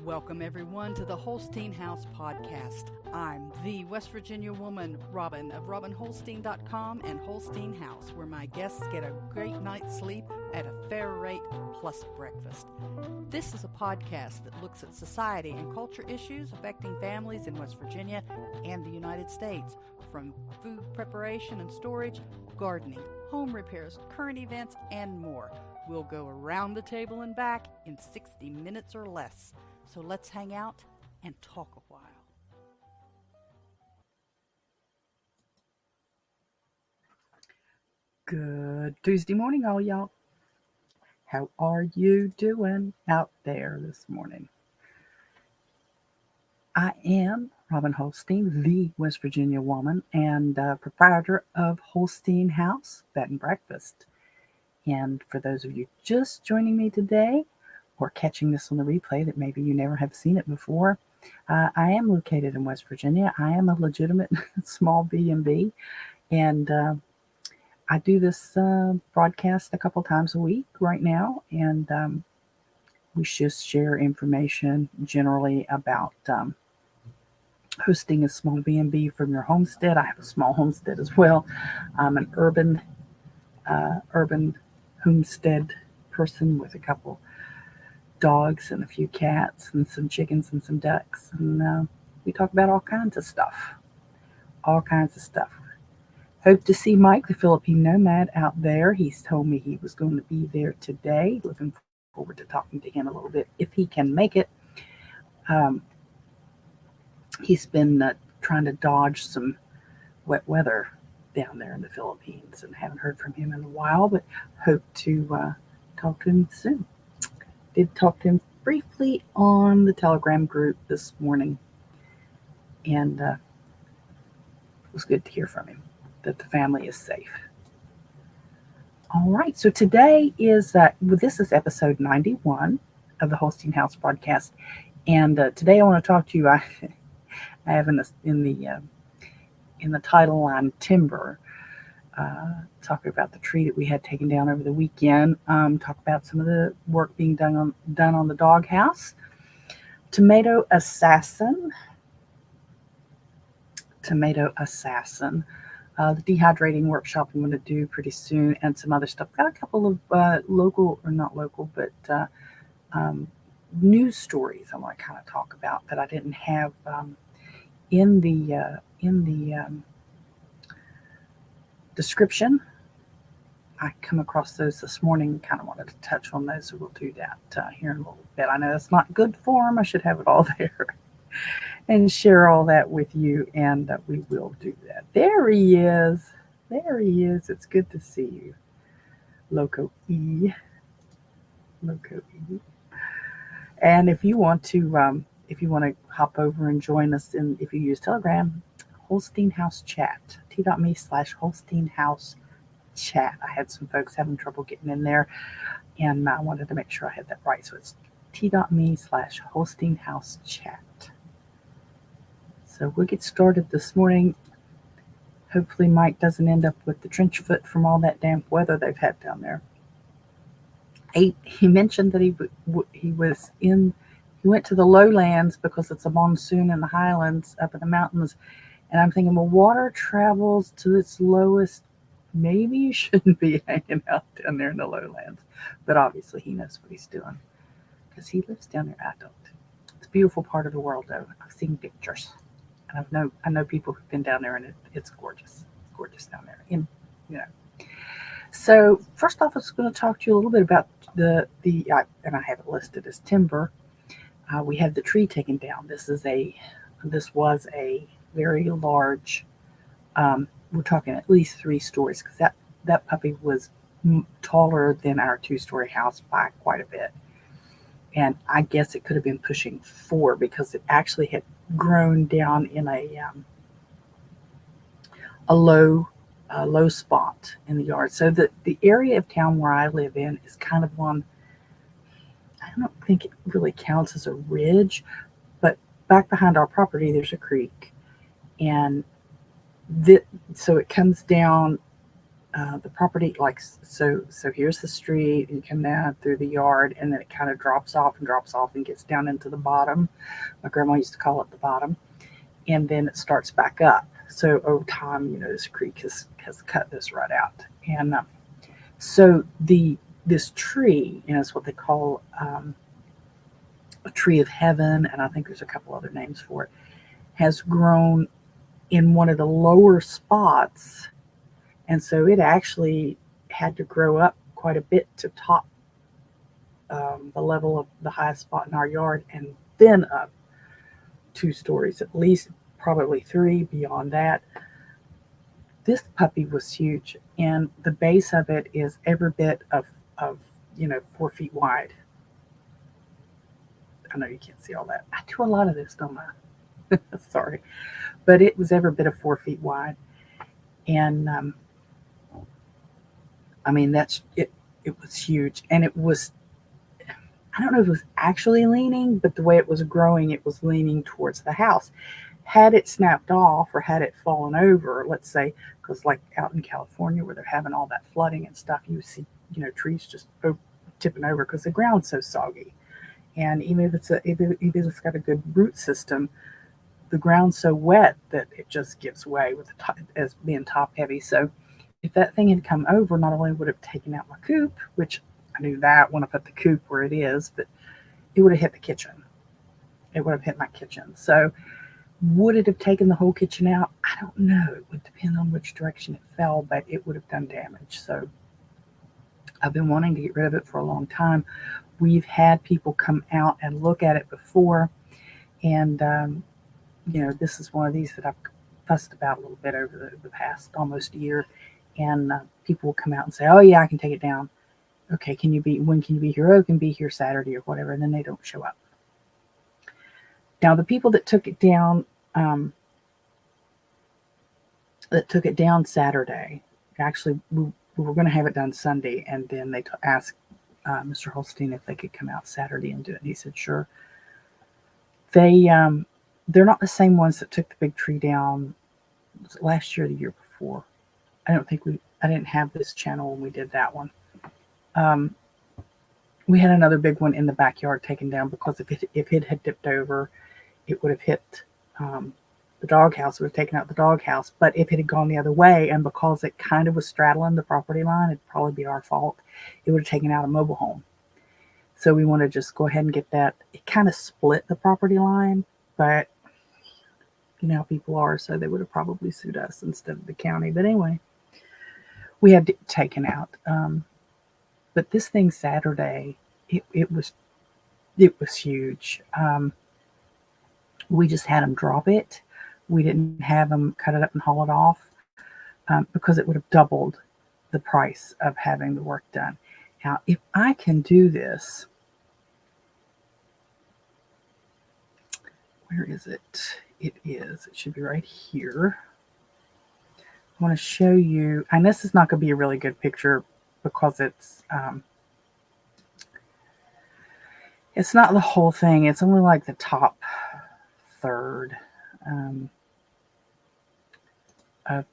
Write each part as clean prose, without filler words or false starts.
Welcome, everyone, to the Holstein House podcast. I'm the West Virginia woman, Robin, of RobinHolstein.com and Holstein House, where my guests get a great night's sleep at a fair rate plus breakfast. This is a podcast that looks at society and culture issues affecting families in West Virginia and the United States, from food preparation and storage, gardening, home repairs, current events, and more. We'll go around the table and back in 60 minutes or less. So let's hang out and talk a while. Good Tuesday morning, all y'all. How are you doing out there this morning? I am Robin Holstein, the West Virginia woman and proprietor of Holstein House Bed and Breakfast. And for those of you just joining me today, or catching this on the replay that maybe you never have seen it before, I am located in West Virginia. I am a legitimate small B&B, and I do this broadcast a couple times a week right now, and we just share information generally about hosting a small B&B from your homestead. I have a small homestead as well. I'm an urban homestead person with a couple dogs and a few cats and some chickens and some ducks, and we talk about all kinds of stuff. Hope to see Mike, the Philippine nomad, out there. He's told me he was going to be there today. Looking forward to talking to him a little bit if he can make it. He's been trying to dodge some wet weather down there in the Philippines, and haven't heard from him in a while, but hope to talk to him soon. Did talk to him briefly on the Telegram group this morning, and it was good to hear from him that the family is safe. All right, so today is this is episode 91 of the Holstein House broadcast, and today I want to talk to you. I have in the title line timber. Talk about the tree that we had taken down over the weekend. Talk about some of the work being done on the Doghouse. Tomato Assassin. The dehydrating workshop I'm going to do pretty soon, and some other stuff. Got a couple of news stories I want to kind of talk about that I didn't have in the description. I come across those this morning, kind of wanted to touch on those, so we'll do that here in a little bit. I know it's not good form. I should have it all there and share all that with you, and we will do that. There he is. It's good to see you, Loco E. And if you want to hop over and join us if you use Telegram, Holstein House Chat, t.me/Holstein House Chat. I had some folks having trouble getting in there, and I wanted to make sure I had that right. So it's t.me/Holstein House Chat. So we'll get started this morning. Hopefully Mike doesn't end up with the trench foot from all that damp weather they've had down there. He mentioned that he went to the lowlands because it's a monsoon in the highlands up in the mountains. And I'm thinking, well, water travels to its lowest. Maybe you shouldn't be hanging out down there in the lowlands. But obviously he knows what he's doing because he lives down there. I don't. It's a beautiful part of the world, though. I've seen pictures. And I know people who've been down there, and it's gorgeous. It's gorgeous down there. So first off, I was going to talk to you a little bit about and I have it listed as timber. We had the tree taken down. This was a very large. We're talking at least 3 stories, because that puppy was taller than our 2-story house by quite a bit, and I guess it could have been pushing 4 because it actually had grown down in a low spot in the yard. So the area of town where I live in is kind of on, I don't think it really counts as a ridge, but back behind our property there's a creek, and so it comes down the property, like, so here's the street, you come down through the yard, and then it kind of drops off and gets down into the bottom. My grandma used to call it the bottom. And then it starts back up. So over time, this creek has cut this right out. And so this tree, it's what they call a tree of heaven, and I think there's a couple other names for it, has grown in one of the lower spots. And so it actually had to grow up quite a bit to top the level of the highest spot in our yard, and then up 2 stories, at least probably 3 beyond that. This puppy was huge, and the base of it is every bit of 4 feet wide. I know you can't see all that. I do a lot of this, don't I? Sorry. But it was every bit of 4 feet wide. And that's it. It was huge. And it was, I don't know if it was actually leaning, but the way it was growing, it was leaning towards the house. Had it snapped off or had it fallen over, let's say, because like out in California where they're having all that flooding and stuff, you see, trees just tipping over because the ground's so soggy. And even if it's got a good root system, the ground's so wet that it just gives way with the top, as being top heavy. So if that thing had come over, not only would it have taken out my coop, which I knew that when I put the coop where it is, but it would have hit the kitchen. It would have hit my kitchen. So would it have taken the whole kitchen out? I don't know. It would depend on which direction it fell, but it would have done damage. So I've been wanting to get rid of it for a long time. We've had people come out and look at it before, and this is one of these that I've fussed about a little bit over the past almost year. And people will come out and say, "Oh yeah, I can take it down." Okay, when can you be here? Oh, I can be here Saturday or whatever, and then they don't show up. Now the people that took it down Saturday, actually we were going to have it done Sunday, and then they asked Mr. Holstein if they could come out Saturday and do it. And he said, sure. They're not the same ones that took the big tree down. Was it last year or the year before? I didn't have this channel when we did that one. We had another big one in the backyard taken down because if it had dipped over, it would have hit the doghouse. It would have taken out the doghouse. But if it had gone the other way, and because it kind of was straddling the property line, it'd probably be our fault. It would have taken out a mobile home. So we want to just go ahead and get that. It kind of split the property line, but you know how people are, so they would have probably sued us instead of the county. But anyway, we had it taken out. But this thing Saturday, it was huge. We just had them drop it. We didn't have them cut it up and haul it off because it would have doubled the price of having the work done. Now, if I can do this, where is it? It should be right here. I want to show you, and this is not going to be a really good picture because it's not the whole thing. It's only like the top third of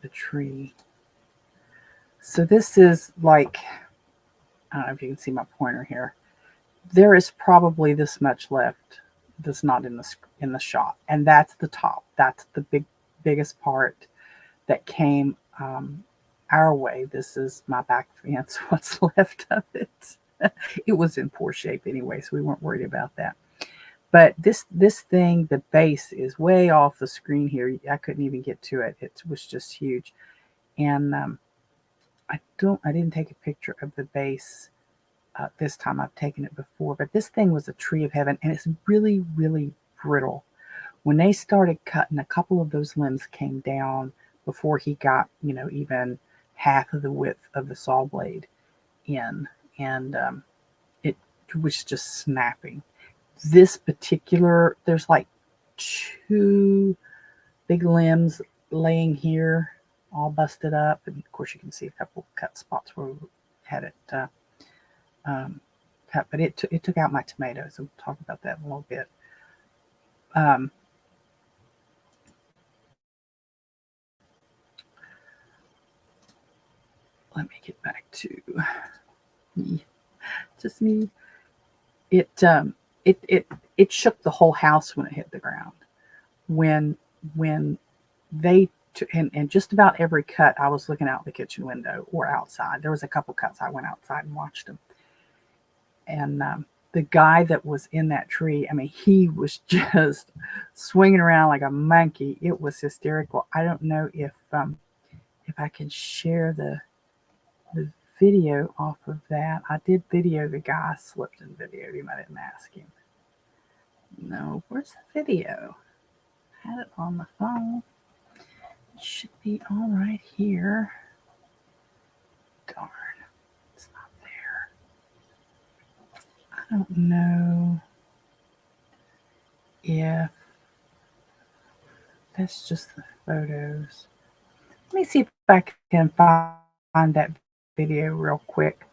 the tree. So this is like, I don't know if you can see my pointer here. There is probably this much left that's not in the shot, and that's the top. That's the biggest part that came our way. This is my back fence. What's left of it? It was in poor shape anyway, so we weren't worried about that. But this thing, the base is way off the screen here. I couldn't even get to it. It was just huge, and I didn't take a picture of the base this time. I've taken it before, but this thing was a tree of heaven, and it's really, really brittle. When they started cutting, a couple of those limbs came down before he got, even half of the width of the saw blade in, and it was just snapping. This particular, there's like 2 big limbs laying here, all busted up, and of course you can see a couple cut spots where we had it cut, but it took out my tomatoes. We'll talk about that in a little bit. let me get back to me. Just me. It shook the whole house when it hit the ground. When they and just about every cut, I was looking out the kitchen window or outside. There was a couple cuts I went outside and watched them. And the guy that was in that tree, I mean, he was just swinging around like a monkey. It was hysterical. I don't know if I can share the video off of that. I did video the guy. I slipped and videoed him. I didn't ask him. No, where's the video? I had it on the phone. It should be all right here. Darn, it's not there. I don't know if that's just the photos. Let me see if I can find that video real quick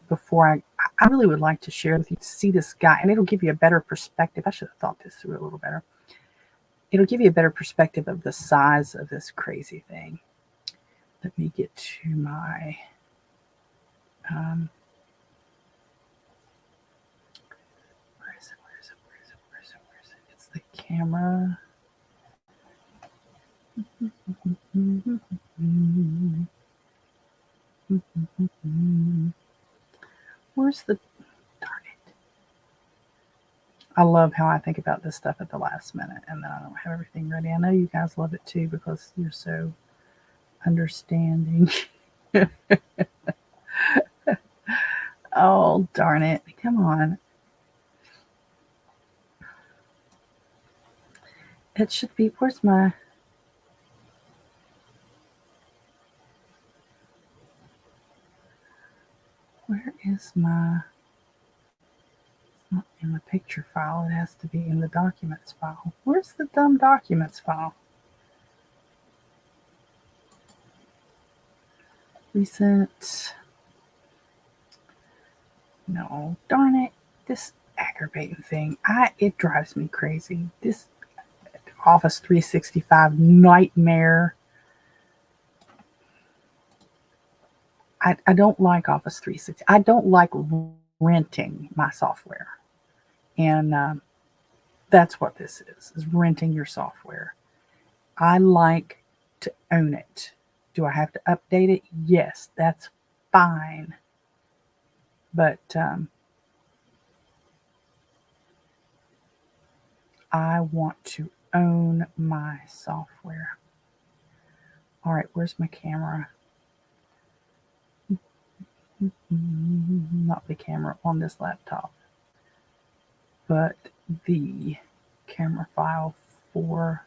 before I really would like to share with you, see this guy, and it'll give you a better perspective. I should have thought this through a little better. It'll give you a better perspective of the size of this crazy thing. Let me get to my where is it? It's the camera. Where's the, darn it. I love how I think about this stuff at the last minute and then I don't have everything ready. I know you guys love it too because you're so understanding. Oh, darn it. Come on. It should be, where's my, where is my, it's not in the picture file. It has to be in the documents file. Where's the dumb documents file? Recent. No, darn it. This aggravating thing. It drives me crazy. This Office 365 nightmare. I don't like Office 360. I don't like renting my software. And that's what this is renting your software. I like to own it. Do I have to update it? Yes, that's fine. But I want to own my software. All right, where's my camera? Not the camera on this laptop, but the camera file for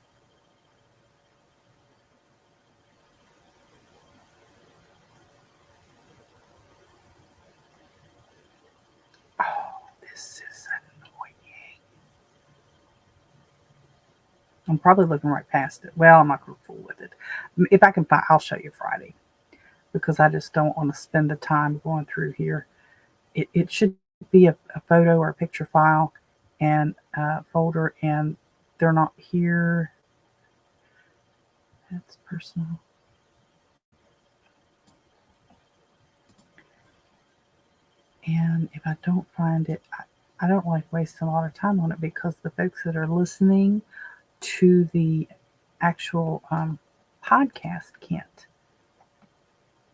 this is annoying. I'm probably looking right past it. Well, I'm not going to fool with it. If I can find, I'll show you Friday because I just don't want to spend the time going through here. It should be a photo or a picture file and a folder, and they're not here. That's personal. And if I don't find it, I don't like wasting a lot of time on it because the folks that are listening to the actual podcast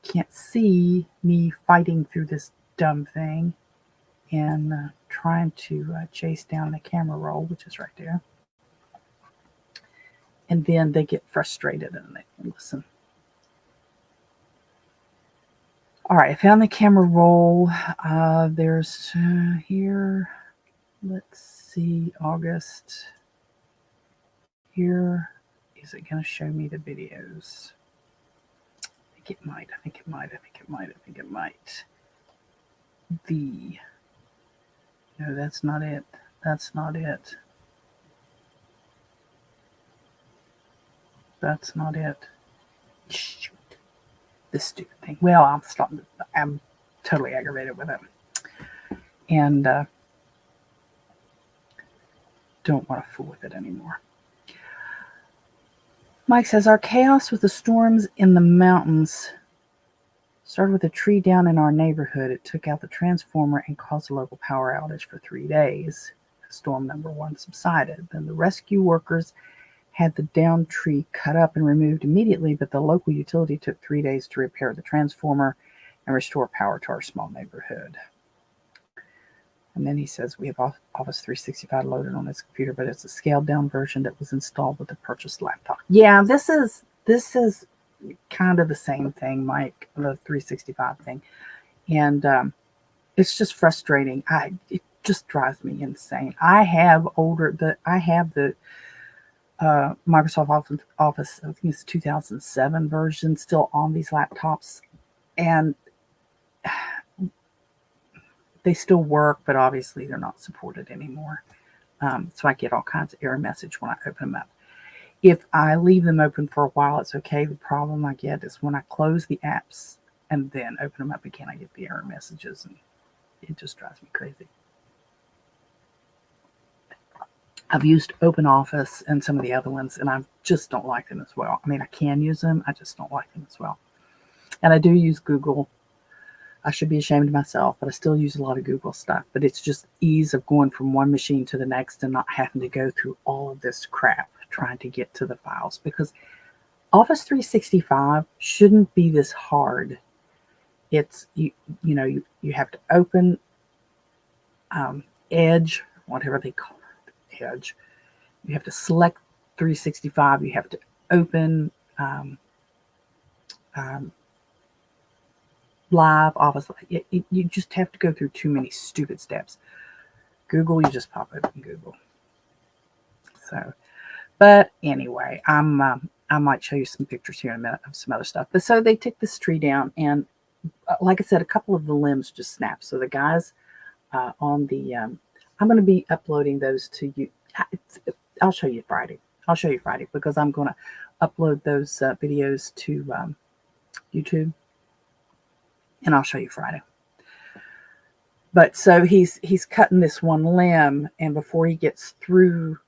can't see me fighting through this dumb thing and trying to chase down the camera roll, which is right there. And then they get frustrated and they listen. All right, I found the camera roll. There's here, let's see, August. Here, is it going to show me the videos? I think it might. No, that's not it. That's not it. Shoot. This stupid thing. Well, I'm totally aggravated with it. And don't want to fool with it anymore. Mike says, our chaos with the storms in the mountains Started with a tree down in our neighborhood. It took out the transformer and caused a local power outage for 3 days. Storm number 1 subsided. Then the rescue workers had the downed tree cut up and removed immediately, but the local utility took 3 days to repair the transformer and restore power to our small neighborhood. And then he says we have Office 365 loaded on this computer, but it's a scaled down version that was installed with the purchased laptop. Yeah, this is kind of the same thing, Mike, the 365 thing. And it's just frustrating. It just drives me insane. I have the Microsoft Office, I think it's 2007 version still on these laptops, and they still work, but obviously they're not supported anymore. So I get all kinds of error message when I open them up. If I leave them open for a while, it's okay. The problem I get is when I close the apps and then open them up again, I get the error messages, and it just drives me crazy. I've used OpenOffice and some of the other ones, and I just don't like them as well. I mean, I can use them. I just don't like them as well. And I do use Google. I should be ashamed of myself, but I still use a lot of Google stuff. But it's just ease of going from one machine to the next and not having to go through all of this crap trying to get to the files, because Office 365 shouldn't be this hard. It's, you have to open Edge, whatever they call it, Edge. You have to select 365. You have to open Live Office. You just have to go through too many stupid steps. Google, you just pop open Google. So, but anyway, I might show you some pictures here in a minute of some other stuff. But so they took this tree down, and like I said, a couple of the limbs just snapped. So the guys on the, I'm going to be uploading those to you. I'll show you Friday. Because I'm going to upload those videos to YouTube. And I'll show you Friday. But so he's cutting this one limb, and before he gets through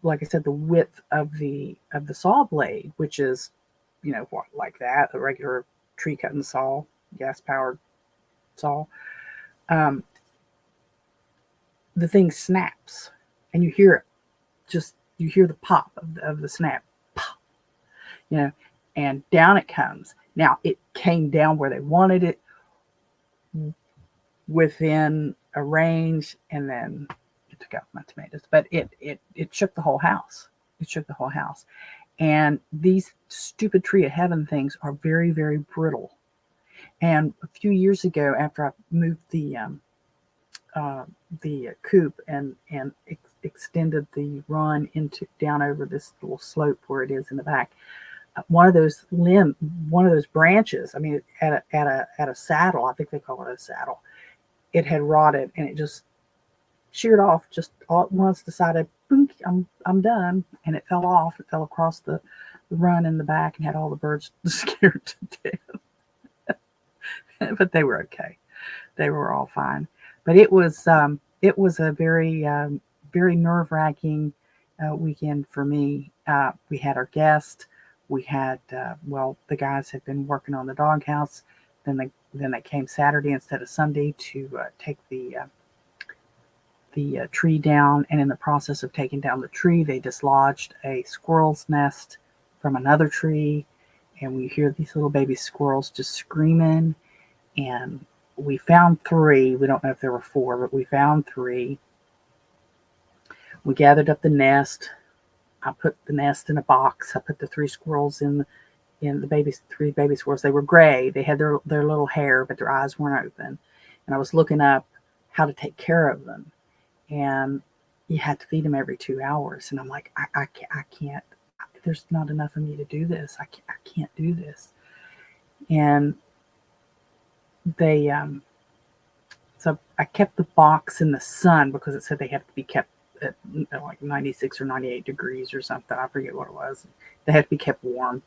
like I said, the width of the saw blade, which is, like that, a regular tree cutting saw, gas powered saw, the thing snaps, and you hear it. You hear the pop of the snap, pop, and down it comes. Now, it came down where they wanted it, within a range, and then it took out my tomatoes. But it shook the whole house. And these stupid tree of heaven things are very, very brittle. And a few years ago, after I moved the coop and extended the run down over this little slope where it is in the back, one of those branches, I mean, at a saddle, I think they call it a saddle, it had rotted, and it just sheared off just all at once, decided, boink, I'm done, and it fell off. It fell across the run in the back and had all the birds scared to death. But they were okay. They were all fine. But it was a very, very nerve-wracking weekend for me. We had our guest. We had, the guys had been working on the doghouse. Then they came Saturday instead of Sunday to take the tree down. And in the process of taking down the tree, they dislodged a squirrel's nest from another tree. And we hear these little baby squirrels just screaming. And we found 3. We don't know if there were 4, but we found 3. We gathered up the nest. I put the nest in a box. I put the 3 squirrels in the 3 baby squirrels. They were gray. They had their little hair, but their eyes weren't open. And I was looking up how to take care of them. And you had to feed them every 2 hours. And I'm like, I can't. There's not enough of me to do this. I can't do this. And they, so I kept the box in the sun because it said they have to be kept at like 96 or 98 degrees or something. I forget what it was. They had to be kept warm.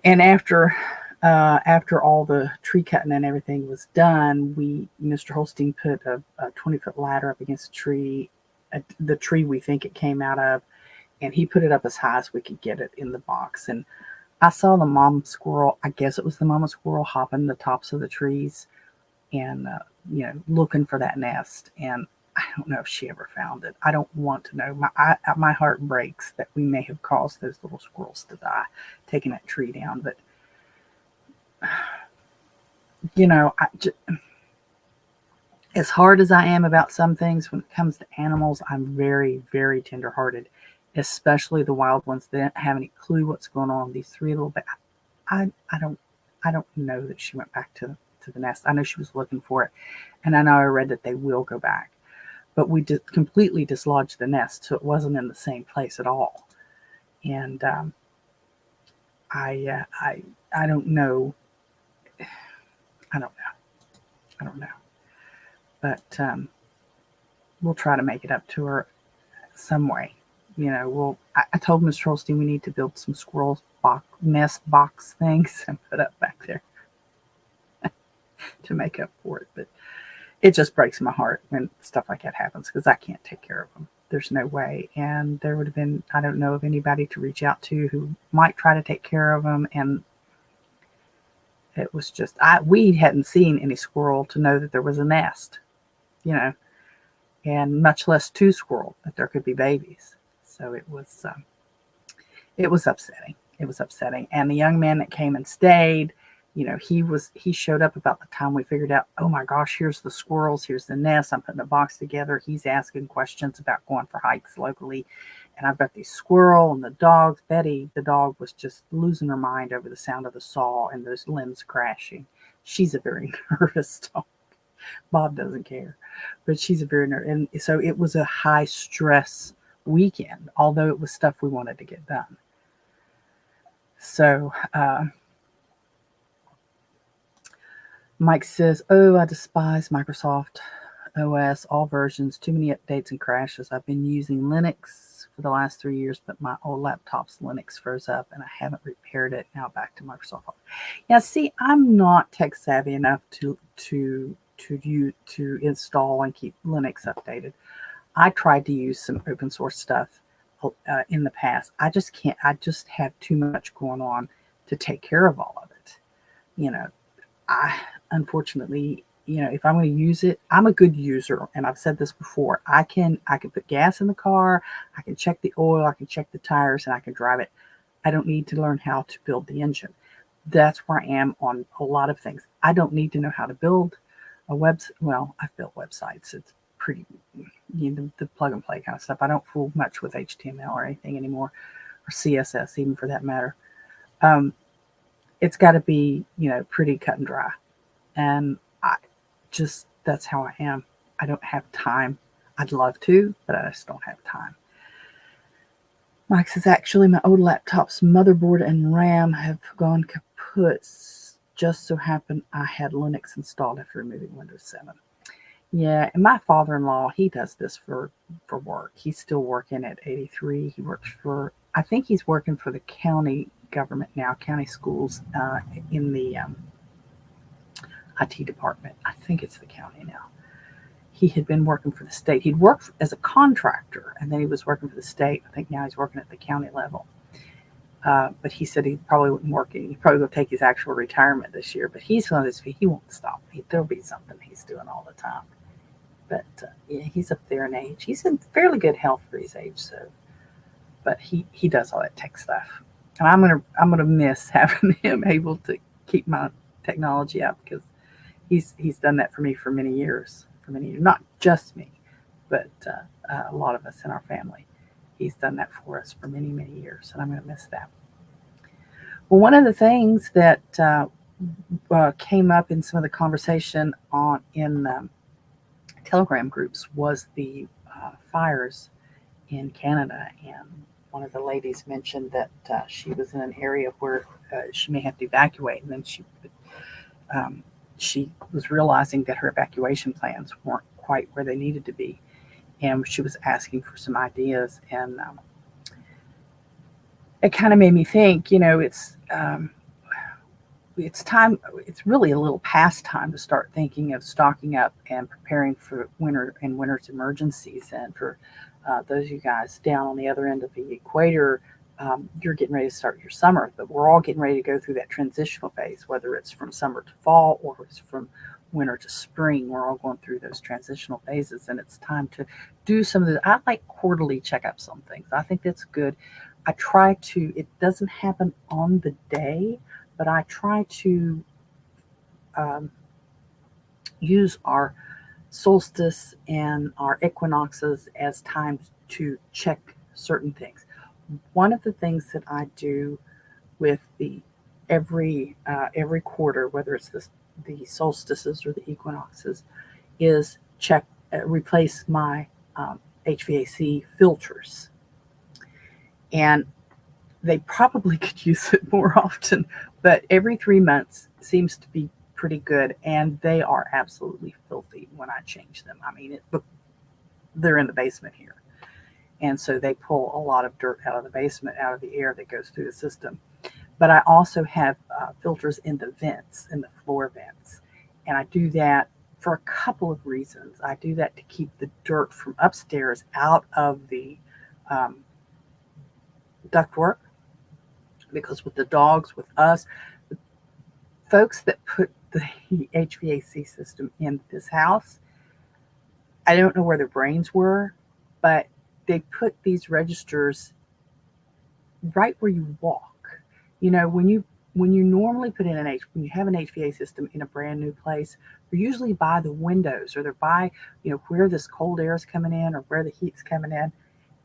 And after all the tree cutting and everything was done, Mr. Holstein put a 20-foot ladder up against the tree we think it came out of, and he put it up as high as we could get it in the box. And I saw the mom squirrel, I guess it was the mama squirrel, hopping the tops of the trees and, looking for that nest. And I don't know if she ever found it. I don't want to know. My heart breaks that we may have caused those little squirrels to die taking that tree down. But, as hard as I am about some things, when it comes to animals, I'm very, very tenderhearted, especially the wild ones that don't have any clue what's going on. These three little, but I don't know that she went back to the nest. I know she was looking for it, and I know I read that they will go back, but we completely dislodged the nest, so it wasn't in the same place at all. And I don't know. I don't know. I don't know. But we'll try to make it up to her some way. I told Miss Holstein we need to build some squirrel nest box things and put up back there to make up for it. But it just breaks my heart when stuff like that happens because I can't take care of them. There's no way. And there would have been, I don't know of anybody to reach out to who might try to take care of them. And it was just, we hadn't seen any squirrel to know that there was a nest, and much less two squirrel, that there could be babies. So it was upsetting. It was upsetting. And the young man that came and stayed, he showed up about the time we figured out, oh my gosh, here's the squirrels, here's the nest. I'm putting a box together. He's asking questions about going for hikes locally. And I've got these squirrel and the dogs. Betty, the dog, was just losing her mind over the sound of the saw and those limbs crashing. She's a very nervous dog. Bob doesn't care, but she's a very nervous. And so it was a high stress weekend, although it was stuff we wanted to get done. So Mike says, oh, I despise Microsoft OS, all versions, too many updates and crashes. I've been using Linux for the last 3 years, but my old laptop's Linux froze up and I haven't repaired it. Now back to Microsoft. Yeah, see, I'm not tech savvy enough to install and keep Linux updated. I tried to use some open source stuff in the past. I just can't. I just have too much going on to take care of all of it. I unfortunately, if I'm going to use it, I'm a good user, and I've said this before. I can put gas in the car, I can check the oil, I can check the tires, and I can drive it. I don't need to learn how to build the engine. That's where I am on a lot of things. I don't need to know how to build a website. Well, I've built websites. It's pretty, the plug and play kind of stuff. I don't fool much with HTML or anything anymore, or CSS even for that matter. It's got to be, pretty cut and dry. And that's how I am. I don't have time. I'd love to, but I just don't have time. Mike says, actually, my old laptop's motherboard and RAM have gone kaput. Just so happened I had Linux installed after removing Windows 7. Yeah, and my father-in-law, he does this for work. He's still working at 83. He works I think he's working for the county government now, county schools in the IT department. I think it's the county now. He had been working for the state. He'd worked as a contractor, and then he was working for the state. I think now he's working at the county level. But he said he probably wouldn't work. He probably will take his actual retirement this year. But he's on his feet. He won't stop. There'll be something he's doing all the time. But yeah, he's up there in age. He's in fairly good health for his age. So, but he does all that tech stuff, and I'm gonna miss having him able to keep my technology up because he's done that for me for many years. Not just me, but a lot of us in our family. He's done that for us for many, many years, and I'm going to miss that. Well, one of the things that came up in some of the conversation in Telegram groups was the fires in Canada, and one of the ladies mentioned that she was in an area where she may have to evacuate, and then she was realizing that her evacuation plans weren't quite where they needed to be. And she was asking for some ideas. And it kind of made me think, it's time. It's really a little past time to start thinking of stocking up and preparing for winter's emergencies. And for those of you guys down on the other end of the equator, you're getting ready to start your summer, but we're all getting ready to go through that transitional phase, whether it's from summer to fall or it's from winter to spring. We're all going through those transitional phases, and it's time to do some of the. I like quarterly checkups on things. I think that's good. I try to. It doesn't happen on the day, but I try to um, use our solstice and our equinoxes as times to check certain things. One of the things that I do with the every quarter, whether it's the solstices or the equinoxes, is replace my HVAC filters, and they probably could use it more often, but every 3 months seems to be pretty good, and they are absolutely filthy when I change them. I mean, they're in the basement here, and so they pull a lot of dirt out of the basement, out of the air that goes through the system. But I also have filters in the vents, in the floor vents, and I do that for a couple of reasons. I do that to keep the dirt from upstairs out of the um, ductwork, because with the dogs, with us, the folks that put the HVAC system in this house, I don't know where their brains were, but they put these registers right where you walk. You know, when you normally put in when you have an HVAC system in a brand new place, they're usually by the windows, or they're by, where this cold air is coming in or where the heat's coming in.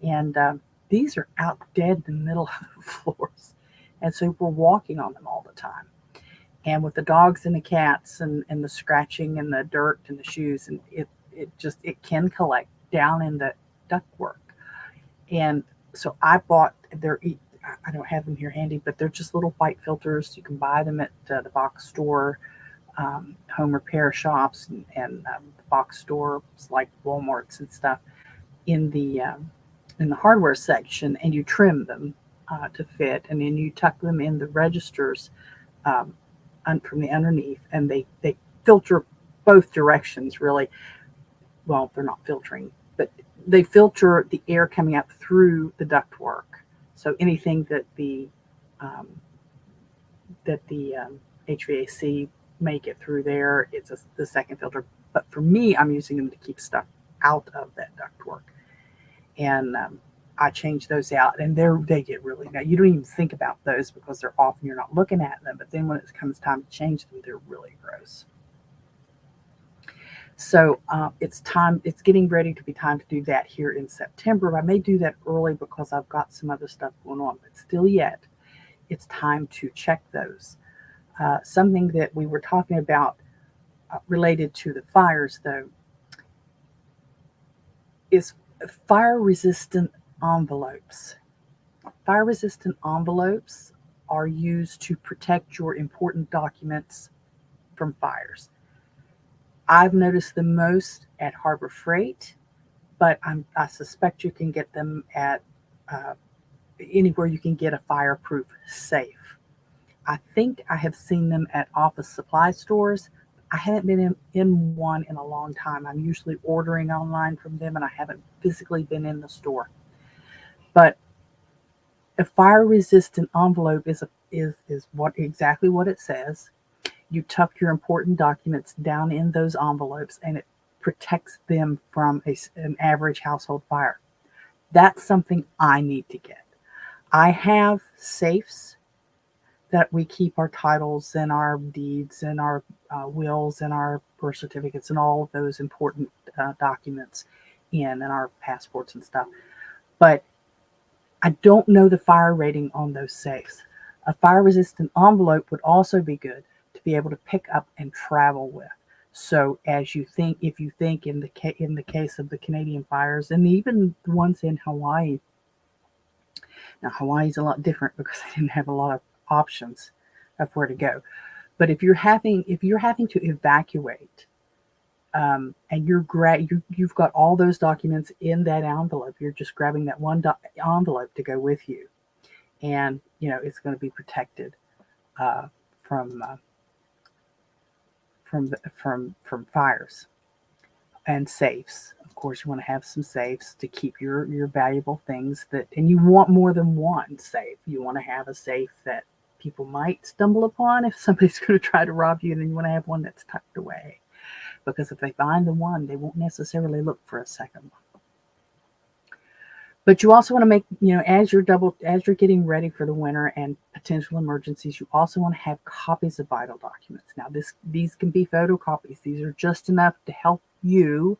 And these are out dead in the middle of the floors. And so we're walking on them all the time. And with the dogs and the cats and the scratching and the dirt and the shoes, and it can collect down in the ductwork. And so I bought I don't have them here handy, but they're just little white filters. You can buy them at the box store, home repair shops, and the box stores like Walmart's and stuff in the hardware section, and you trim them to fit, and then you tuck them in the registers from the underneath, and they filter both directions really. Well, they're not filtering, but they filter the air coming out through the ductwork. So anything that the HVAC may get through there, it's the second filter. But for me, I'm using them to keep stuff out of that ductwork, and I change those out, and they get really now. You don't even think about those because they're off and you're not looking at them. But then when it comes time to change them, they're really gross. So it's getting ready to be time to do that here in September. I may do that early because I've got some other stuff going on, but still yet, it's time to check those. Something that we were talking about related to the fires, though, is fire-resistant envelopes. Fire-resistant envelopes are used to protect your important documents from fires. I've noticed them most at Harbor Freight, but I suspect you can get them at anywhere you can get a fireproof safe. I think I have seen them at office supply stores. I haven't been in one in a long time. I'm usually ordering online from them, and I haven't physically been in the store. But a fire-resistant envelope is exactly what it says. You tuck your important documents down in those envelopes, and it protects them from an average household fire. That's something I need to get. I have safes that we keep our titles and our deeds and our wills and our birth certificates and all of those important documents in, and our passports and stuff. But I don't know the fire rating on those safes. A fire-resistant envelope would also be good to be able to pick up and travel with. So if you think in the case of the Canadian fires, and even the ones in Hawaii. Now Hawaii's a lot different because they didn't have a lot of options of where to go. But if you're having to evacuate, and you've got all those documents in that envelope, you're just grabbing that one envelope to go with you, and it's going to be protected from fires, and safes, of course, you want to have some safes to keep your valuable things and you want more than one safe. You want to have a safe that people might stumble upon if somebody's going to try to rob you, and then you want to have one that's tucked away. Because if they find the one, they won't necessarily look for a second one. But you also want to make, as you're getting ready for the winter and potential emergencies, you also want to have copies of vital documents. Now, these can be photocopies. These are just enough to help you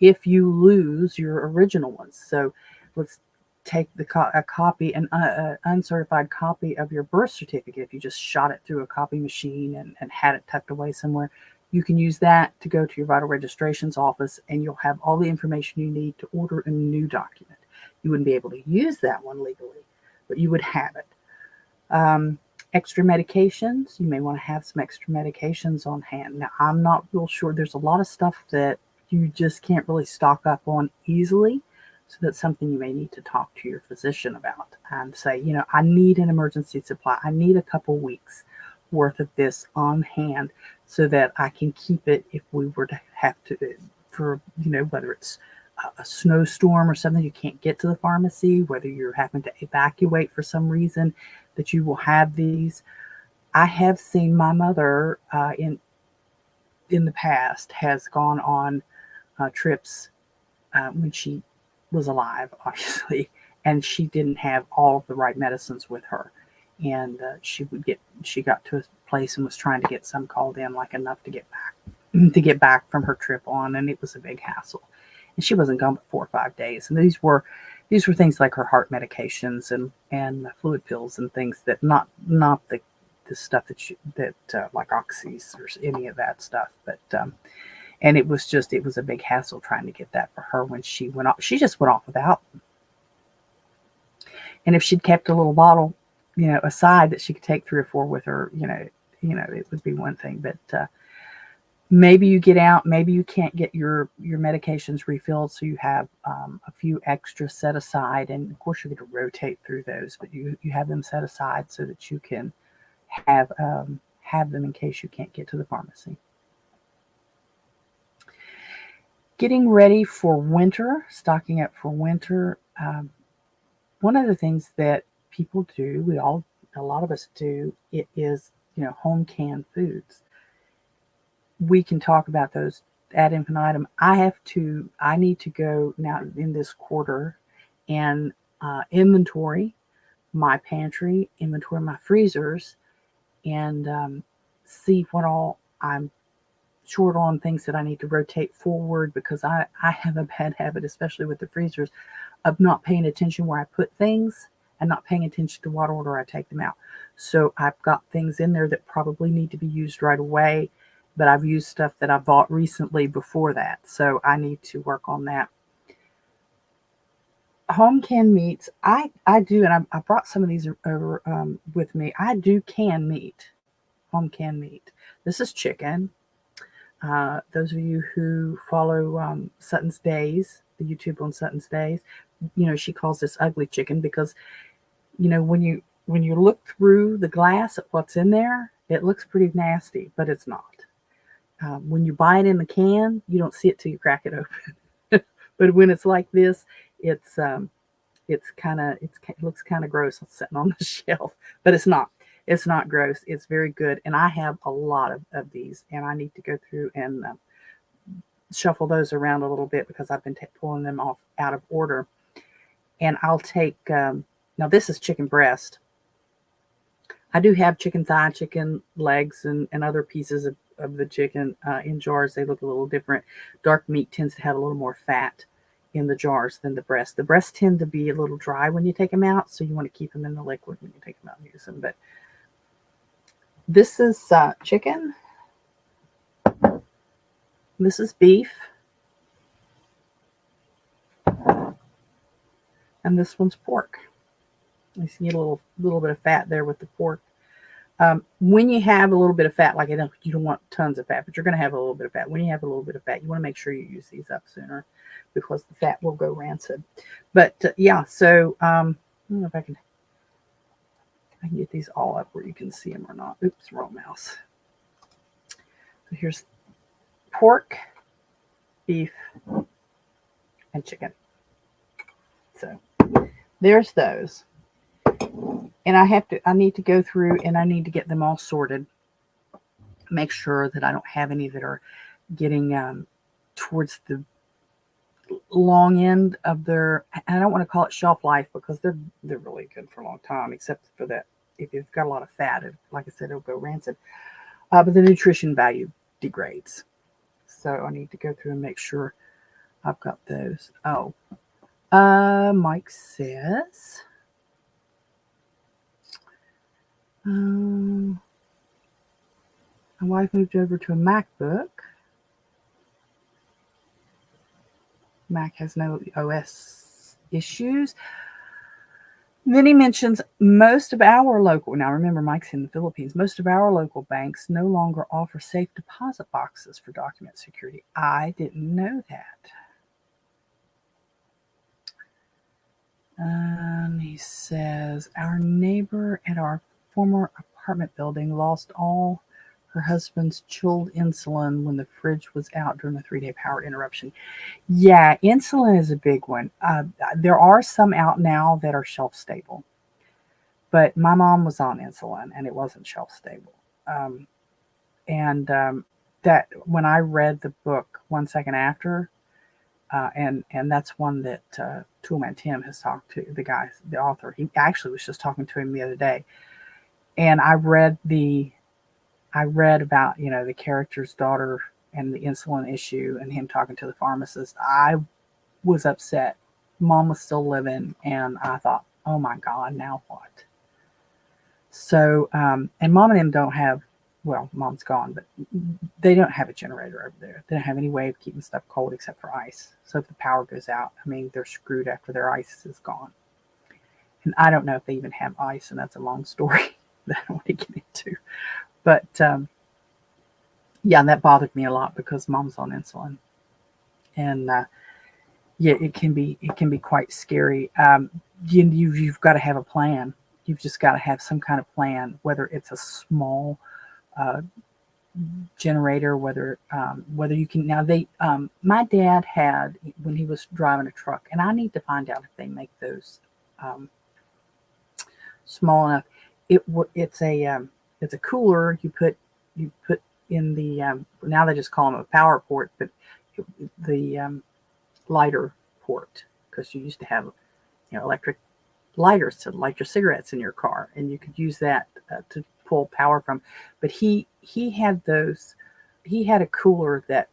if you lose your original ones. So let's take a copy, an uncertified copy of your birth certificate. If you just shot it through a copy machine and had it tucked away somewhere, you can use that to go to your vital registrations office, and you'll have all the information you need to order a new document. You wouldn't be able to use that one legally, but you would have it. Extra medications, you may want to have some extra medications on hand. Now, I'm not real sure. There's a lot of stuff that you just can't really stock up on easily. So that's something you may need to talk to your physician about and say, I need an emergency supply. I need a couple weeks worth of this on hand so that I can keep it if we were to have to, for, whether it's a snowstorm or something, you can't get to the pharmacy, whether you're having to evacuate for some reason, that you will have these. I have seen my mother in the past has gone on trips when she was alive, obviously, and she didn't have all of the right medicines with her. And she got to a place and was trying to get some called in, like enough to get back from her trip on, and it was a big hassle. And she wasn't gone but 4 or 5 days. And these were things like her heart medications and fluid pills and things that not the stuff that like oxys or any of that stuff, but and it was a big hassle trying to get that for her when she went off. She just went off without them. And if she'd kept a little bottle, aside that she could take 3 or 4 with her, it would be one thing. But maybe you get out, maybe you can't get your medications refilled, so you have a few extra set aside. And of course, you're going to rotate through those, but you have them set aside so that you can have them in case you can't get to the pharmacy. Getting ready for winter, stocking up for winter. One of the things that people do, a lot of us do, it is, home canned foods. We can talk about those ad infinitum. I need to go now in this quarter and inventory my pantry, inventory my freezers, and see what all I'm short on, things that I need to rotate forward, because I have a bad habit, especially with the freezers, of not paying attention where I put things and not paying attention to what order I take them out. So I've got things in there that probably need to be used right away, but I've used stuff that I bought recently before that. So I need to work on that. Home canned meats, I do, and I brought some of these over with me. I do can meat, home canned meat. This is chicken. Those of you who follow Sutton's Days, the YouTube on Sutton's Days, she calls this ugly chicken because, when you look through the glass at what's in there, it looks pretty nasty, but it's not. When you buy it in the can, you don't see it till you crack it open. But when it's like this, it looks kind of gross sitting on the shelf, but it's not. It's not gross. It's very good. And I have a lot of these, and I need to go through and shuffle those around a little bit because I've been pulling them off out of order. And I'll take, now this is chicken breast. I do have chicken thigh, chicken legs, and other pieces of the chicken in jars. They look a little different. Dark meat tends to have a little more fat in the jars than the breast. The breasts tend to be a little dry when you take them out, so you want to keep them in the liquid when you take them out and use them. But this is chicken. This is beef. And this one's pork. You see a little bit of fat there with the pork. When you have a little bit of fat, like you don't want tons of fat, but you're going to have a little bit of fat. When you have a little bit of fat, you want to make sure you use these up sooner because the fat will go rancid. But yeah, so I don't know if I can get these all up where you can see them or not. Oops, wrong mouse. So here's pork, beef, and chicken. So there's those. And I need to go through and I need to get them all sorted. Make sure that I don't have any that are getting towards the long end of their, I don't want to call it shelf life because they're really good for a long time, except for that if you've got a lot of fat, like I said, it'll go rancid. But the nutrition value degrades. So I need to go through and make sure I've got those. Oh, Mike says, my wife moved over to a MacBook. Mac has no OS issues. Then he mentions most of our local, now remember Mike's in the Philippines, most of our local banks no longer offer safe deposit boxes for document security. I didn't know that. He says, our neighbor at our former apartment building lost all her husband's chilled insulin when the fridge was out during a 3-day power interruption. Yeah, insulin is a big one. There are some out now that are shelf stable, but my mom was on insulin and it wasn't shelf stable. That when I read the book 1 second after, and that's one that Toolman Tim has talked to, the author. He actually was just talking to him the other day, and I read about the character's daughter and the insulin issue, and him talking to the pharmacist. I was upset. Mom was still living, and I thought, oh my God, now what? So, and Mom and him don't have. Well, Mom's gone, but they don't have a generator over there. They don't have any way of keeping stuff cold except for ice. So if the power goes out, I mean, they're screwed after their ice is gone. And I don't know if they even have ice, and that's a long story that I don't want to get into. But yeah, that bothered me a lot because Mom's on insulin, and yeah, it can be quite scary. You've got to have a plan. You've just got to have some kind of plan, whether it's a small generator, whether you can. Now my dad had, when he was driving a truck, and I need to find out if they make those small enough. It's a cooler you put in the now they just call them a power port, but the lighter port, because you used to have electric lighters to light your cigarettes in your car, and you could use that to pull power from. But he had those. He had a cooler that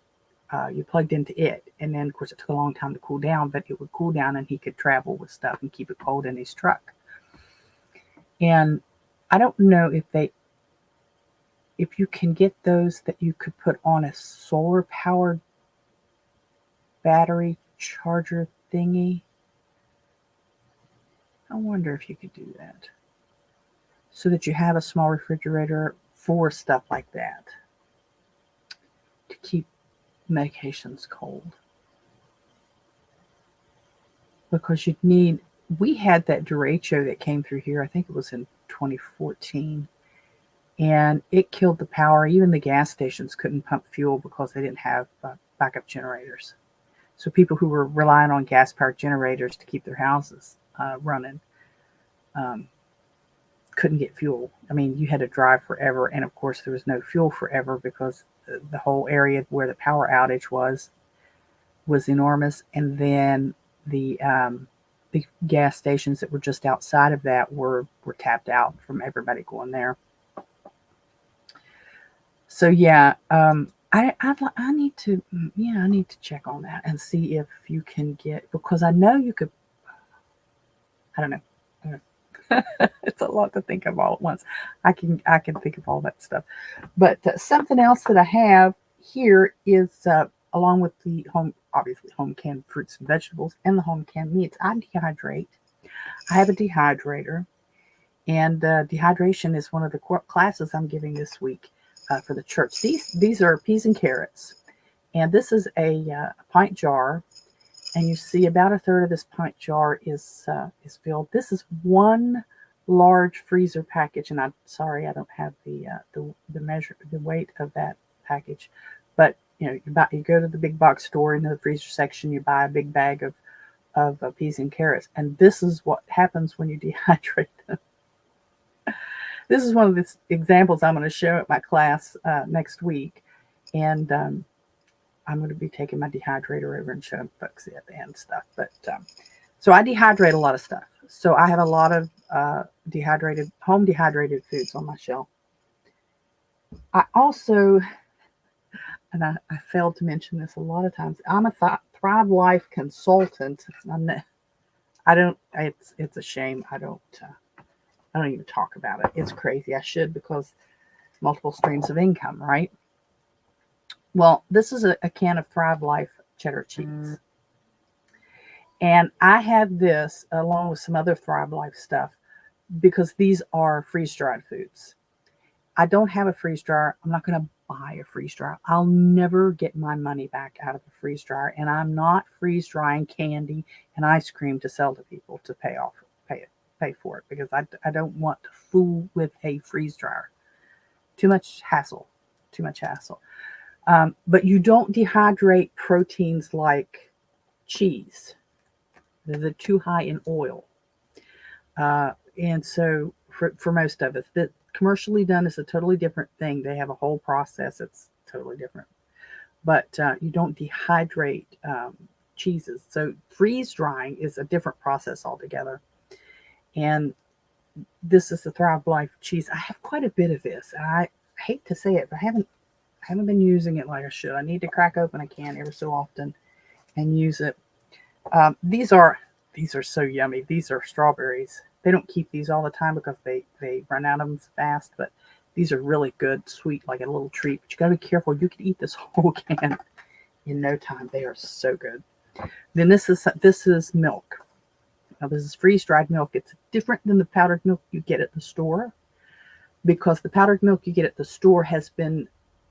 you plugged into it, and then of course it took a long time to cool down, but it would cool down, and he could travel with stuff and keep it cold in his truck. And I don't know if you can get those that you could put on a solar powered battery charger thingy. I wonder if you could do that, so that you have a small refrigerator for stuff like that to keep medications cold. Because we had that derecho that came through here, I think it was in 2014, and it killed the power. Even the gas stations couldn't pump fuel because they didn't have backup generators. So people who were relying on gas-powered generators to keep their houses running couldn't get fuel. I mean, you had to drive forever, and of course there was no fuel forever because the whole area where the power outage was enormous, and then the gas stations that were just outside of that were tapped out from everybody going there. So yeah, I need to check on that and see if you can get, because I know you could. I don't know. It's a lot to think of all at once. I can think of all that stuff. But something else that I have here is along with the home canned fruits and vegetables and the home canned meats, I dehydrate. I have a dehydrator, and dehydration is one of the classes I'm giving this week for the church. These are peas and carrots, and this is a pint jar. And you see about a third of this pint jar is filled. This is one large freezer package, and I'm sorry I don't have the weight of that package, but you go to the big box store in the freezer section, you buy a big bag of peas and carrots, and this is what happens when you dehydrate them. This is one of the examples I'm going to show at my class next week, and I'm going to be taking my dehydrator over and showing folks it and stuff. But so I dehydrate a lot of stuff. So I have a lot of home dehydrated foods on my shelf. I also, and I failed to mention this a lot of times, I'm a Thrive Life consultant. It's a shame. I don't even talk about it. It's crazy. I should, because multiple streams of income, right? Well, this is a can of Thrive Life cheddar cheese. And I have this along with some other Thrive Life stuff because these are freeze-dried foods. I don't have a freeze dryer. I'm not going to buy a freeze dryer. I'll never get my money back out of a freeze dryer. And I'm not freeze drying candy and ice cream to sell to people to pay for it, because I don't want to fool with a freeze dryer. Too much hassle. But you don't dehydrate proteins like cheese. They're too high in oil. And so for most of us, that commercially done is a totally different thing. They have a whole process. It's totally different. But you don't dehydrate cheeses. So freeze drying is a different process altogether. And this is the Thrive Life cheese. I have quite a bit of this. I hate to say it, but I haven't been using it like I should. I need to crack open a can every so often and use it. These are so yummy. These are strawberries. They don't keep these all the time because they run out of them fast, but these are really good, sweet, like a little treat. But you got to be careful. You could eat this whole can in no time. They are so good. Then this is milk. Now this is freeze-dried milk. It's different than the powdered milk you get at the store, because the powdered milk you get at the store has been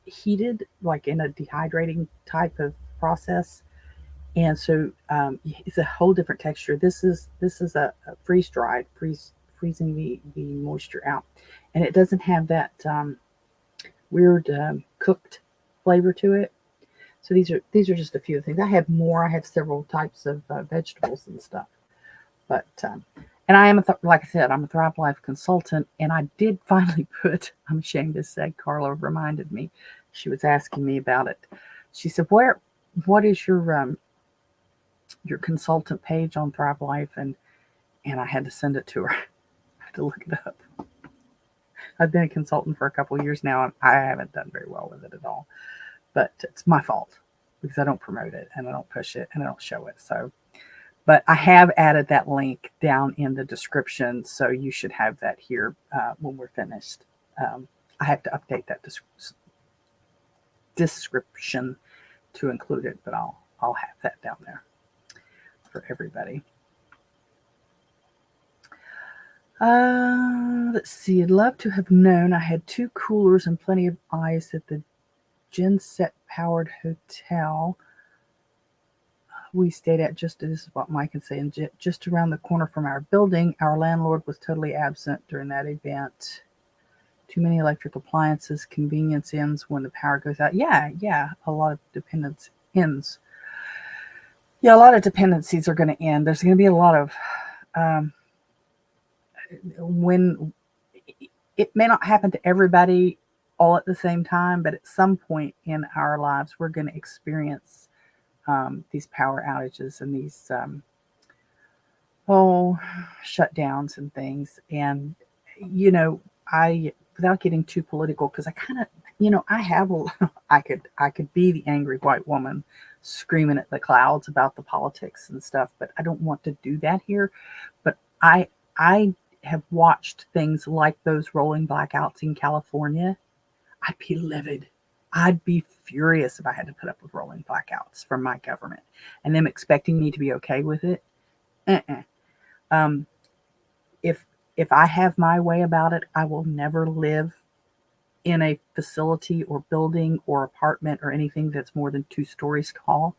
heated like in a dehydrating type of process. And so it's a whole different texture. This is a freeze-dried, freezing the moisture out. And it doesn't have that weird cooked flavor to it. So these are just a few things. I have more. I have several types of vegetables and stuff. But and I am like I said, I'm a Thrive Life consultant, and I did finally I'm ashamed to say, Carla reminded me. She was asking me about it. She said, what is your consultant page on Thrive Life? And I had to send it to her. I had to look it up. I've been a consultant for a couple of years now, and I haven't done very well with it at all. But it's my fault because I don't promote it, and I don't push it, and I don't show it. So, but I have added that link down in the description, so you should have that here when we're finished. I have to update that description to include it, but I'll have that down there for everybody. Let's see. I'd love to have known I had 2 coolers and plenty of ice at the Genset powered hotel we stayed at. This is what Mike is saying, just around the corner from our building. Our landlord was totally absent during that event. Too many electric appliances. Convenience ends when the power goes out. Yeah, a lot of dependence ends. Yeah, a lot of dependencies are going to end. There's going to be a lot of when it may not happen to everybody all at the same time, but at some point in our lives, we're going to experience these power outages and these shutdowns and things. And without getting too political, because I kind of, I could be the angry white woman screaming at the clouds about the politics and stuff, but I don't want to do that here. But I have watched things like those rolling blackouts in California. I'd be livid. I'd be furious if I had to put up with rolling blackouts from my government and them expecting me to be okay with it. If I have my way about it, I will never live in a facility or building or apartment or anything that's more than 2 stories tall.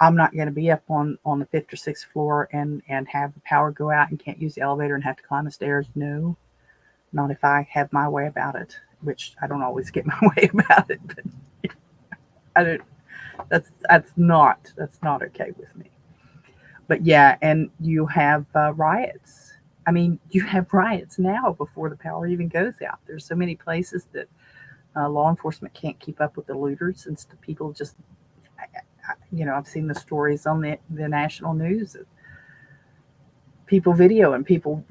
I'm not going to be up on the 5th or 6th floor and have the power go out and can't use the elevator and have to climb the stairs. No, not if I have my way about it, which I don't always get my way about it. But I don't. That's not okay with me. But yeah, and you have riots. I mean, you have riots now before the power even goes out. There's so many places that law enforcement can't keep up with the looters, and people just, I've seen the stories on the national news of people videoing people,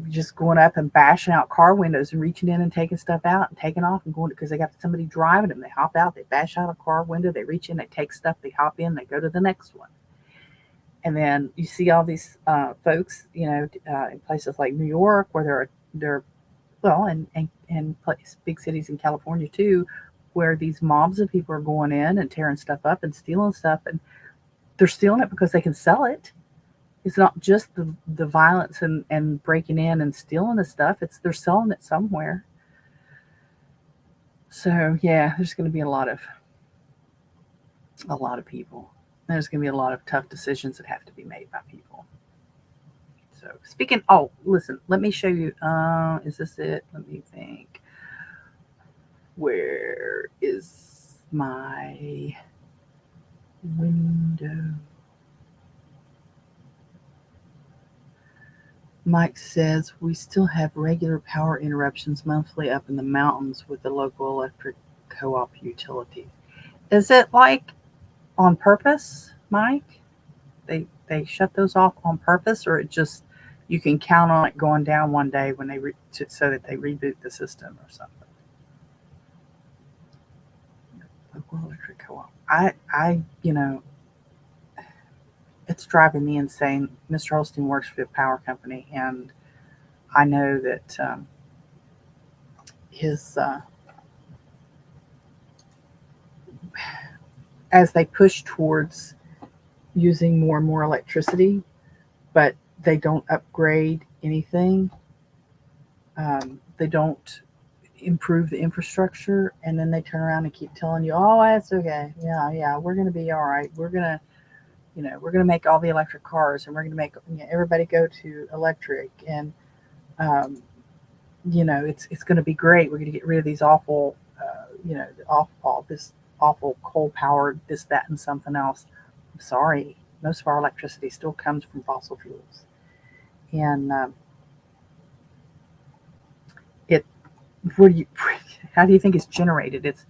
just going up and bashing out car windows and reaching in and taking stuff out and taking off and going because they got somebody driving them. They hop out, they bash out a car window, they reach in, they take stuff, they hop in, they go to the next one. And then you see all these folks, in places like New York, where they're well, and big cities in California too, where these mobs of people are going in and tearing stuff up and stealing stuff, and they're stealing it because they can sell it. It's not just the violence and breaking in and stealing the stuff. It's they're selling it somewhere. So yeah, there's going to be a lot of people. There's going to be a lot of tough decisions that have to be made by people. So listen, let me show you. Is this it? Let me think. Where is my window? Mike says we still have regular power interruptions monthly up in the mountains with the local electric co-op utility. Is it like on purpose, Mike? They shut those off on purpose, or it just you can count on it going down one day when so that they reboot the system or something? Local electric co-op. It's driving me insane. Mr. Holstein works for the power company, and I know that his as they push towards using more and more electricity, but they don't upgrade anything. They don't improve the infrastructure, and then they turn around and keep telling you, "Oh, that's okay. Yeah, we're going to be all right. We're going to make all the electric cars, and we're going to make everybody go to electric, and it's going to be great. We're going to get rid of these awful, this awful coal-powered this, that, and something else." I'm sorry, most of our electricity still comes from fossil fuels, and how do you think it's generated? It's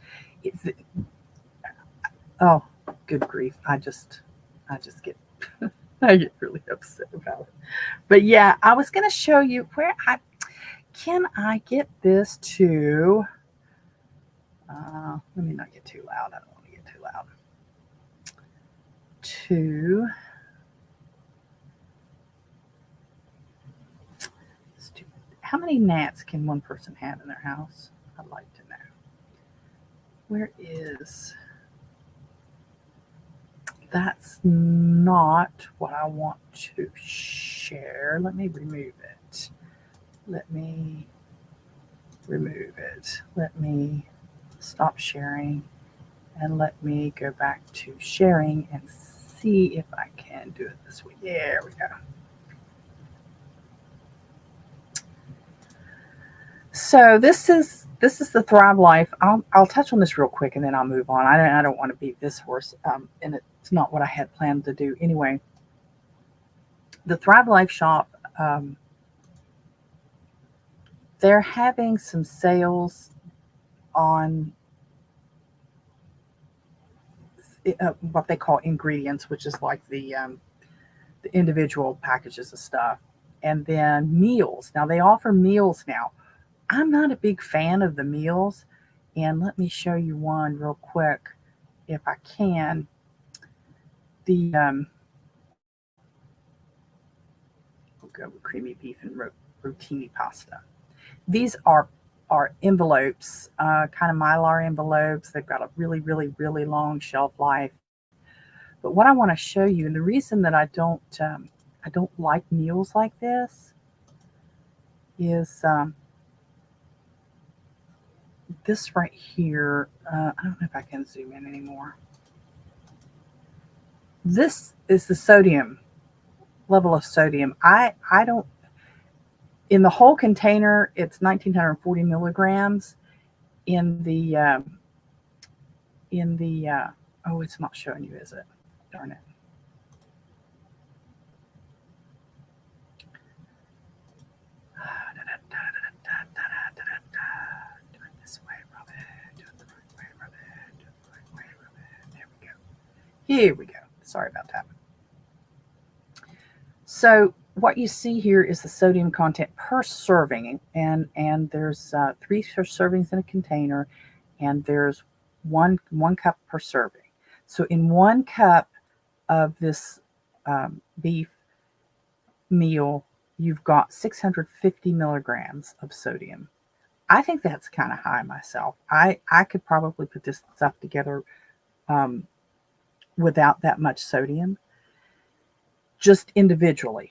oh, good grief! I just get I get really upset about it. But yeah, I was going to show you where can I get this to. Let me not get too loud. I don't want to get too loud. How many gnats can one person have in their house? I'd like to know. Where is... That's not what I want to share. Let me remove it. Let me stop sharing, and let me go back to sharing and see if I can do it this way. There we go. So this is the Thrive Life. I'll touch on this real quick and then I'll move on. I don't want to beat this horse, and it's not what I had planned to do anyway. The Thrive Life shop, they're having some sales on what they call ingredients, which is like the individual packages of stuff, and then meals. Now they offer meals now. I'm not a big fan of the meals, and let me show you one real quick if I can. The we'll go with creamy beef and rotini pasta. These are envelopes, kind of Mylar envelopes. They've got a really, really, really long shelf life. But what I want to show you, and the reason that I don't like meals like this is this right here. I don't know if I can zoom in anymore. This is the sodium level of sodium. I don't, in the whole container, it's 1940 milligrams. In the in the, oh, it's not showing you, is it? Darn it. Do it this way, Robin. Do it the right way, Robin. Do it the right way, Robin. There we go. Here we go. Sorry about that. So what you see here is the sodium content per serving, and there's 3 servings in a container, and there's one cup per serving. So in 1 cup of this beef meal, you've got 650 milligrams of sodium. I think that's kind of high myself. I could probably put this stuff together without that much sodium, just individually.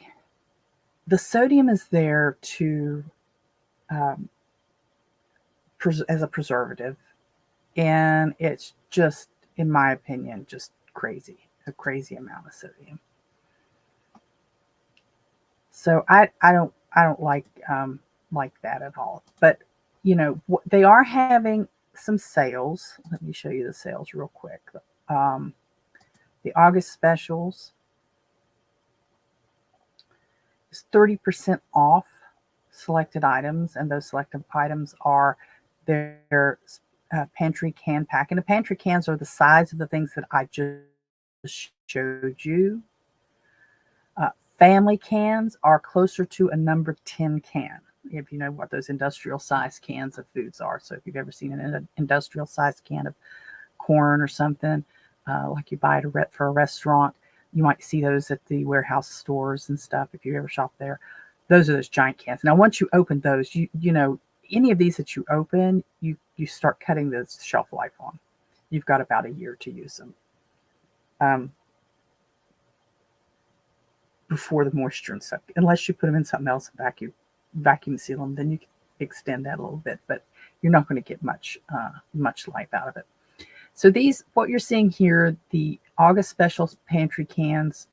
The sodium is there to as a preservative, and it's just, in my opinion, just crazy, a crazy amount of sodium. So I don't like that at all. But you know, they are having some sales. Let me show you the sales real quick. The August specials is 30% off selected items, and those selected items are their pantry can pack. And the pantry cans are the size of the things that I just showed you. Family cans are closer to a number 10 can, if you know what those industrial size cans of foods are. So if you've ever seen an industrial size can of corn or something, like you buy it for a restaurant, you might see those at the warehouse stores and stuff if you ever shop there. Those are those giant cans. Now, once you open those, you know, any of these that you open, you start cutting the shelf life on. You've got about a year to use them. Before the moisture and stuff, unless you put them in something else and vacuum seal them, then you can extend that a little bit, but you're not going to get much life out of it. So these, what you're seeing here, the August special pantry cans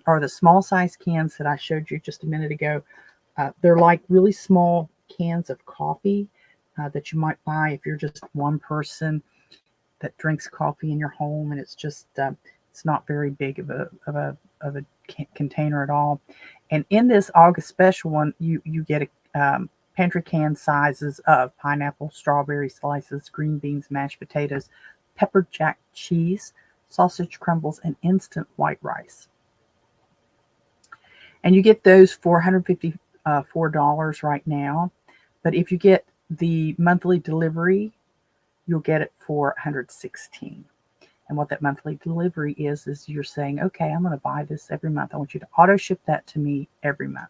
are the small size cans that I showed you just a minute ago. They're like really small cans of coffee that you might buy if you're just one person that drinks coffee in your home, and it's just it's not very big of a container at all. And in this August special one, you get a pantry can sizes of pineapple, strawberry slices, green beans, mashed potatoes, pepper jack cheese, sausage crumbles, and instant white rice. And you get those for $154 right now. But if you get the monthly delivery, you'll get it for $116. And what that monthly delivery is you're saying, okay, I'm going to buy this every month. I want you to auto ship that to me every month.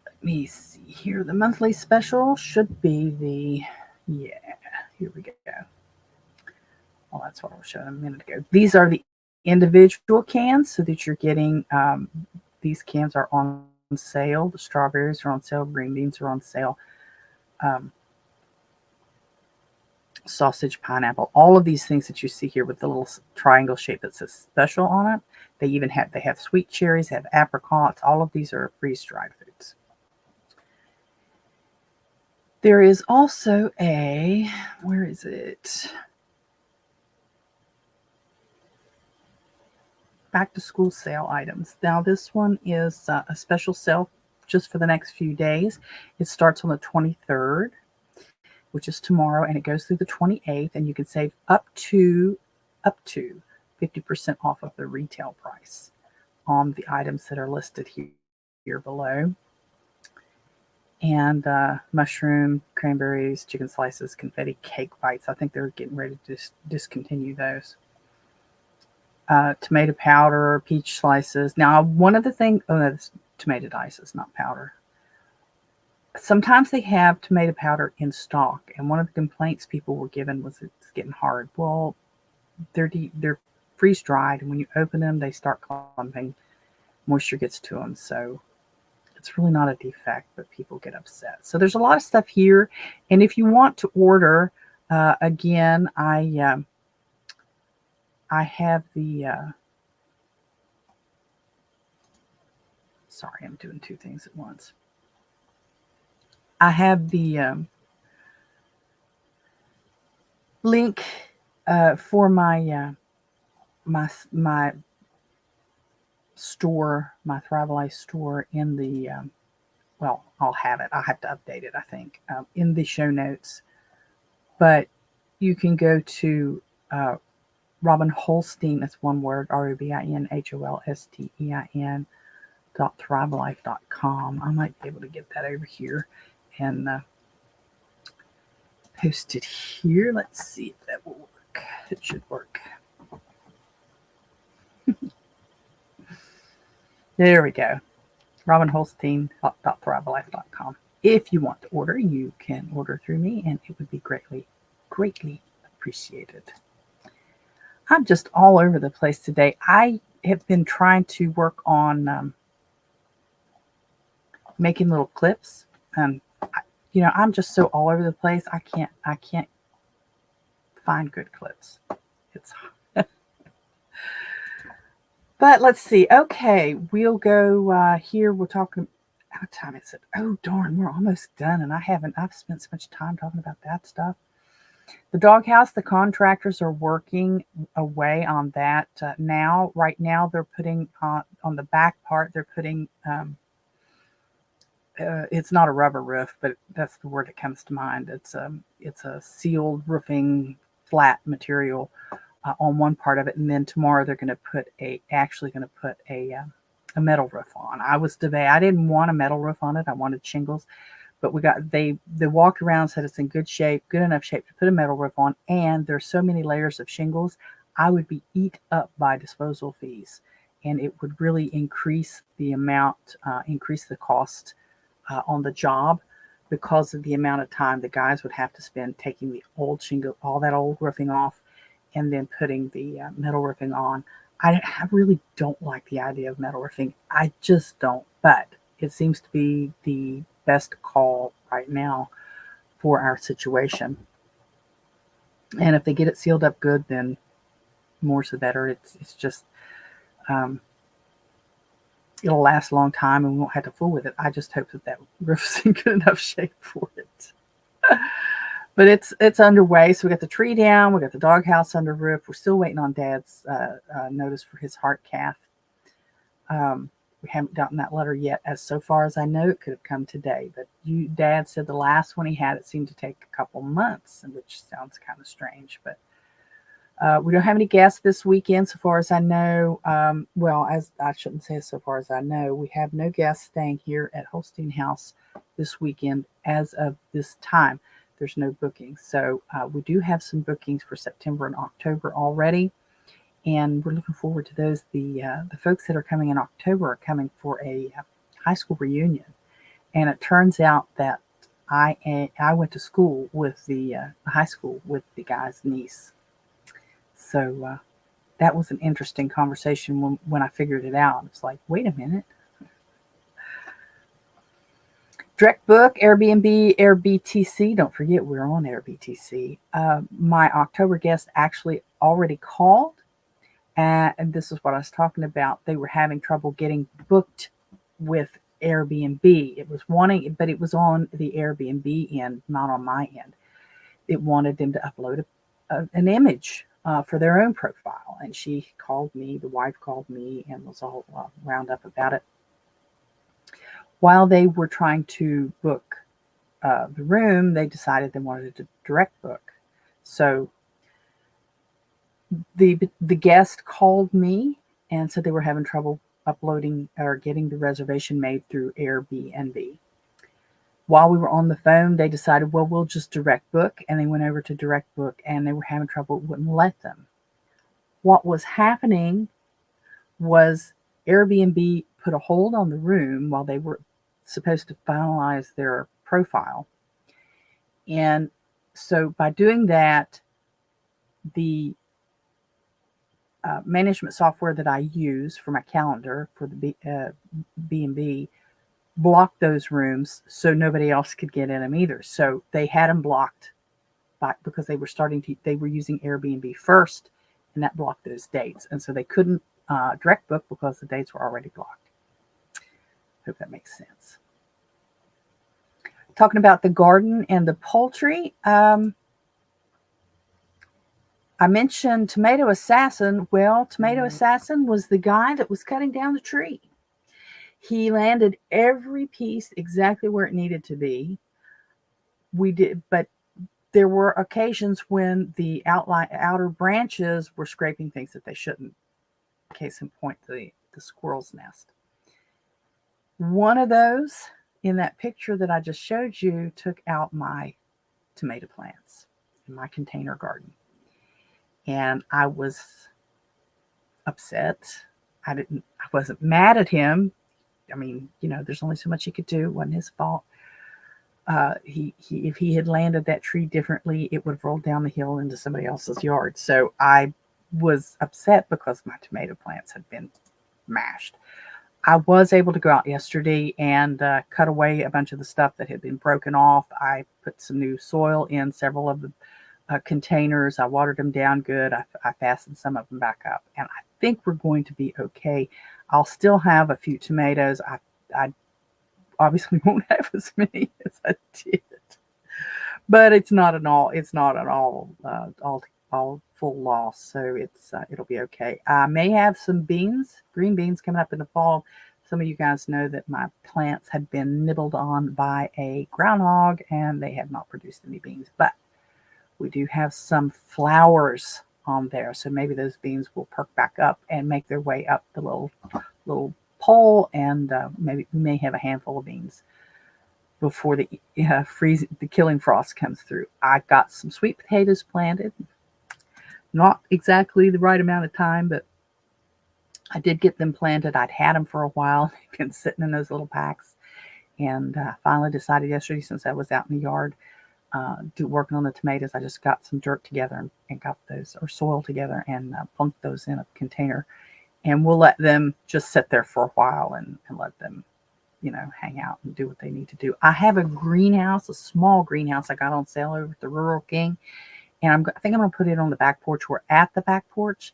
Let me see here. The monthly special should be yeah, here we go. Well, that's what I was showing a minute ago. These are the individual cans, so that you're getting, these cans are on sale. The strawberries are on sale. Green beans are on sale. Sausage, pineapple, all of these things that you see here with the little triangle shape that says special on it. They have sweet cherries, they have apricots. All of these are freeze-dried foods. There is also where is it? Back to school sale items. Now this one is a special sale just for the next few days. It starts on the 23rd. Which is tomorrow, and it goes through the 28th, and you can save up to 50% off of the retail price on the items that are listed here below. And mushroom, cranberries, chicken slices, confetti, cake bites. I think they're getting ready to discontinue those. Tomato powder, peach slices. Now, one of the things, that's tomato dices, not powder. Sometimes they have tomato powder in stock, and one of the complaints people were given was it's getting hard. Well, they're freeze-dried, and when you open them, they start clumping. Moisture gets to them, so it's really not a defect, but people get upset. So there's a lot of stuff here, and if you want to order, again, I have the sorry, I'm doing two things at once. I have the link for my my store, my Thrive Life store in the well, I'll have it. I'll have to update it, I think, in the show notes. But you can go to Robin Holstein, that's one word, ROBINHOLSTEIN.thrivelife.com. I might be able to get that over here and post it here. Let's see if that will work. It should work. There we go. RobinHolstein.thrivelife.com. If you want to order, you can order through me, and it would be greatly, greatly appreciated. I'm just all over the place today. I have been trying to work on making little clips. I'm just so all over the place. I can't find good clips. It's But let's see. Okay, we'll go here. We're talking. What time is it? Oh darn, we're almost done, and I've spent so much time talking about that stuff. The doghouse, the contractors are working away on that now. Right now, they're putting on the back part. They're putting. It's not a rubber roof, but that's the word that comes to mind. It's a sealed roofing, flat material on one part of it, and then tomorrow they're going to put a metal roof on. I didn't want a metal roof on it. I wanted shingles, but they walked around, said it's in good enough shape to put a metal roof on, and there's so many layers of shingles, I would be eat up by disposal fees, and it would really increase the cost on the job, because of the amount of time the guys would have to spend taking the old shingle, all that old roofing off, and then putting the metal roofing on. I really don't like the idea of metal roofing. I just don't. But it seems to be the best call right now for our situation. And if they get it sealed up good, then more so better. It's just it'll last a long time, and we won't have to fool with it. I just hope that roof's in good enough shape for it. But it's underway. So we got the tree down. We got the doghouse under roof. We're still waiting on Dad's notice for his heart cath. We haven't gotten that letter yet. As so far as I know, it could have come today. But Dad said the last one he had, it seemed to take a couple months, which sounds kind of strange. But we don't have any guests this weekend, so far as I know. Well, as I shouldn't say so far as I know, we have no guests staying here at Holstein House this weekend as of this time. There's no bookings. So we do have some bookings for September and October already, and we're looking forward to those. The folks that are coming in October are coming for a high school reunion, and it turns out that I went to school with the high school with the guy's niece. So that was an interesting conversation when I figured it out. It's like, wait a minute. Direct book, Airbnb, AirBTC. Don't forget, we're on AirBTC. My October guest actually already called, and this is what I was talking about. They were having trouble getting booked with Airbnb. It was but it was on the Airbnb end, not on my end. It wanted them to upload an image for their own profile, and she called me. The wife called me and was all wound up about it. While they were trying to book the room, they decided they wanted to direct book. So the guest called me and said they were having trouble uploading or getting the reservation made through Airbnb. While we were on the phone, they decided, well, we'll just direct book, and they went over to direct book, and they were having trouble, wouldn't let them. What was happening was Airbnb put a hold on the room while they were supposed to finalize their profile. And so by doing that, the management software that I use for my calendar for the B&B blocked those rooms so nobody else could get in them either. So they had them blocked because they were using Airbnb first, and that blocked those dates. And so they couldn't direct book because the dates were already blocked. Hope that makes sense. Talking about the garden and the poultry. I mentioned Tomato Assassin. Well, Tomato Assassin was the guy that was cutting down the tree. He landed every piece exactly where it needed to be. We did, but there were occasions when the outer branches were scraping things that they shouldn't. Case in point, the squirrel's nest. One of those in that picture that I just showed you took out my tomato plants in my container garden. And I was upset. I wasn't mad at him. I mean, there's only so much he could do. It wasn't his fault. If he had landed that tree differently, it would have rolled down the hill into somebody else's yard. So I was upset because my tomato plants had been mashed. I was able to go out yesterday and cut away a bunch of the stuff that had been broken off. I put some new soil in several of the containers. I watered them down good. I fastened some of them back up, and I think we're going to be okay. I'll still have a few tomatoes. I obviously won't have as many as I did, but it's not an all full loss. So it'll be okay. I may have some green beans coming up in the fall. Some of you guys know that my plants had been nibbled on by a groundhog and they have not produced any beans, but we do have some flowers on there. So maybe those beans will perk back up and make their way up the little pole, and maybe we may have a handful of beans before the killing frost comes through. I got some sweet potatoes planted. Not exactly the right amount of time, but I did get them planted. I'd had them for a while. They've been sitting in those little packs. And finally decided yesterday, since I was out in the yard working on the tomatoes, I just got some dirt together and got those, or soil together, and plunked those in a container. And we'll let them just sit there for a while and let them, hang out and do what they need to do. I have a greenhouse, a small greenhouse I got on sale over at the Rural King. And I think I'm going to put it on the back porch. We're at the back porch,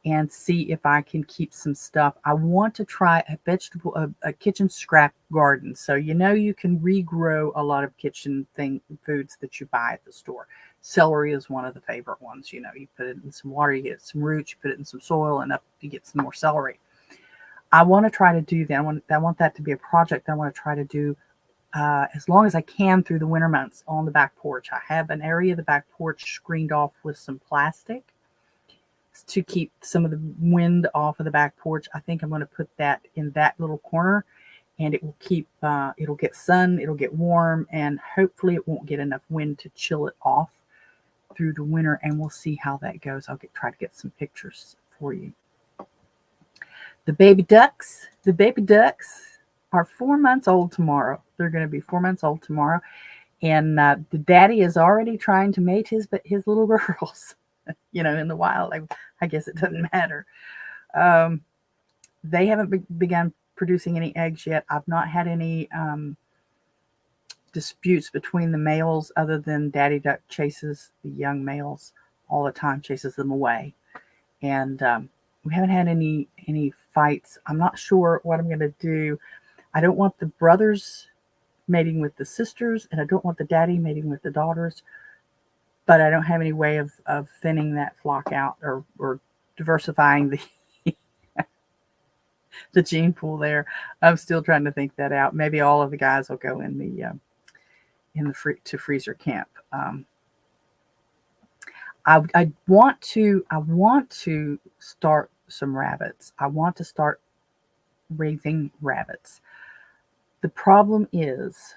and see if I can keep some stuff. I want to try a kitchen scrap garden. So, you can regrow a lot of kitchen foods that you buy at the store. Celery is one of the favorite ones. You put it in some water, you get some roots, you put it in some soil, and up you get some more celery. I want to try to do that. I want that to be a project I want to try to do as long as I can through the winter months on the back porch. I have an area of the back porch screened off with some plastic to keep some of the wind off of the back porch. I think I'm going to put that in that little corner, and it will keep, it'll get sun, it'll get warm, and hopefully it won't get enough wind to chill it off through the winter, and we'll see how that goes. I'll try to get some pictures for you. The baby ducks are 4 months old tomorrow. They're going to be 4 months old tomorrow, and the daddy is already trying to mate his little girls. In the wild, I guess it doesn't matter. They haven't begun producing any eggs yet. I've not had any disputes between the males, other than daddy duck chases the young males all the time, chases them away. And we haven't had any fights. I'm not sure what I'm going to do. I don't want the brothers mating with the sisters, and I don't want the daddy mating with the daughters. But I don't have any way of thinning that flock out or diversifying the gene pool there. I'm still trying to think that out. Maybe all of the guys will go in the freezer camp. I want to start some rabbits. I want to start raising rabbits. The problem is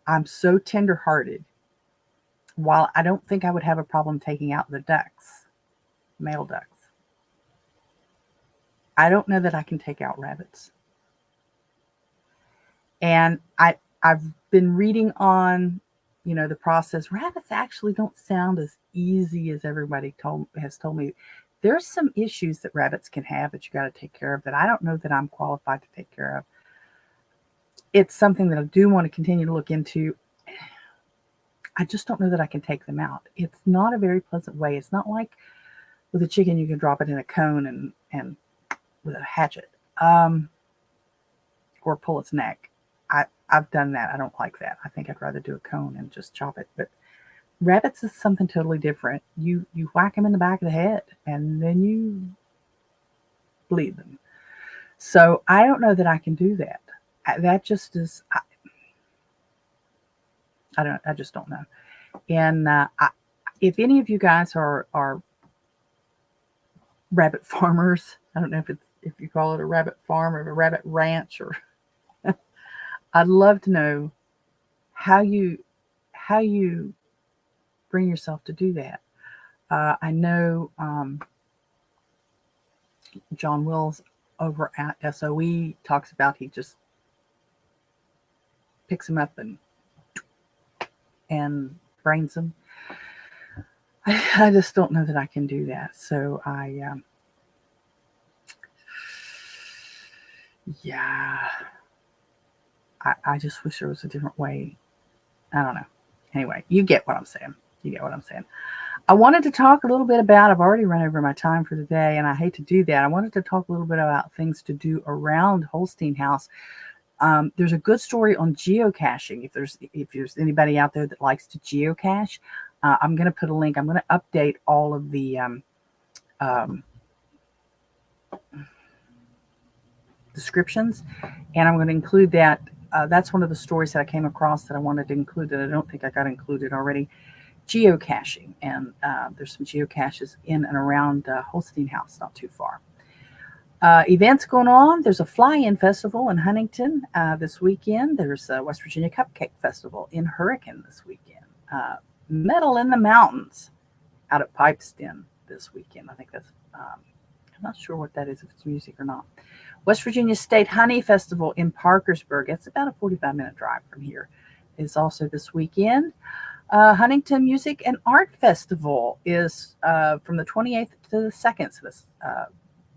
I'm so tender-hearted. While I don't think I would have a problem taking out the ducks, male ducks, I don't know that I can take out rabbits. And I've been reading on, the process. Rabbits actually don't sound as easy as everybody has told me. There's some issues that rabbits can have that you got to take care of that I don't know that I'm qualified to take care of. It's something that I do want to continue to look into. I just don't know that I can take them out. It's not a very pleasant way. It's not like with a chicken, you can drop it in a cone and with a hatchet, or pull its neck. I've done that. I don't like that. I think I'd rather do a cone and just chop it. But Rabbits is something totally different. You whack them in the back of the head and then you bleed them. So I don't know that I can do that. That just is, I don't, I just don't know. And if any of you guys are rabbit farmers, I don't know if you call it a rabbit farm or a rabbit ranch, or I'd love to know how you bring yourself to do that. I know John Wills over at SOE talks about he just picks them up and brains them. I just don't know that I can do that. So I just wish there was a different way. I don't know. Anyway, you get what I'm saying. I wanted to talk a little bit about, I've already run over my time for the day, and I hate to do that. I wanted to talk a little bit about things to do around Holstein House. There's a good story on geocaching. If there's anybody out there that likes to geocache, I'm going to put a link. I'm going to update all of the descriptions, and I'm going to include that. That's one of the stories that I came across that I wanted to include that I don't think I got included already. Geocaching, and there's some geocaches in and around Holstein House, not too far. Events going on. There's a fly-in festival in Huntington this weekend. There's a West Virginia Cupcake Festival in Hurricane this weekend. Metal in the Mountains out at Pipesden this weekend. I think that's, I'm not sure what that is, if it's music or not. West Virginia State Honey Festival in Parkersburg. It's about a 45-minute drive from here. Is also this weekend. Huntington Music and Art Festival is from the 28th to the 2nd. So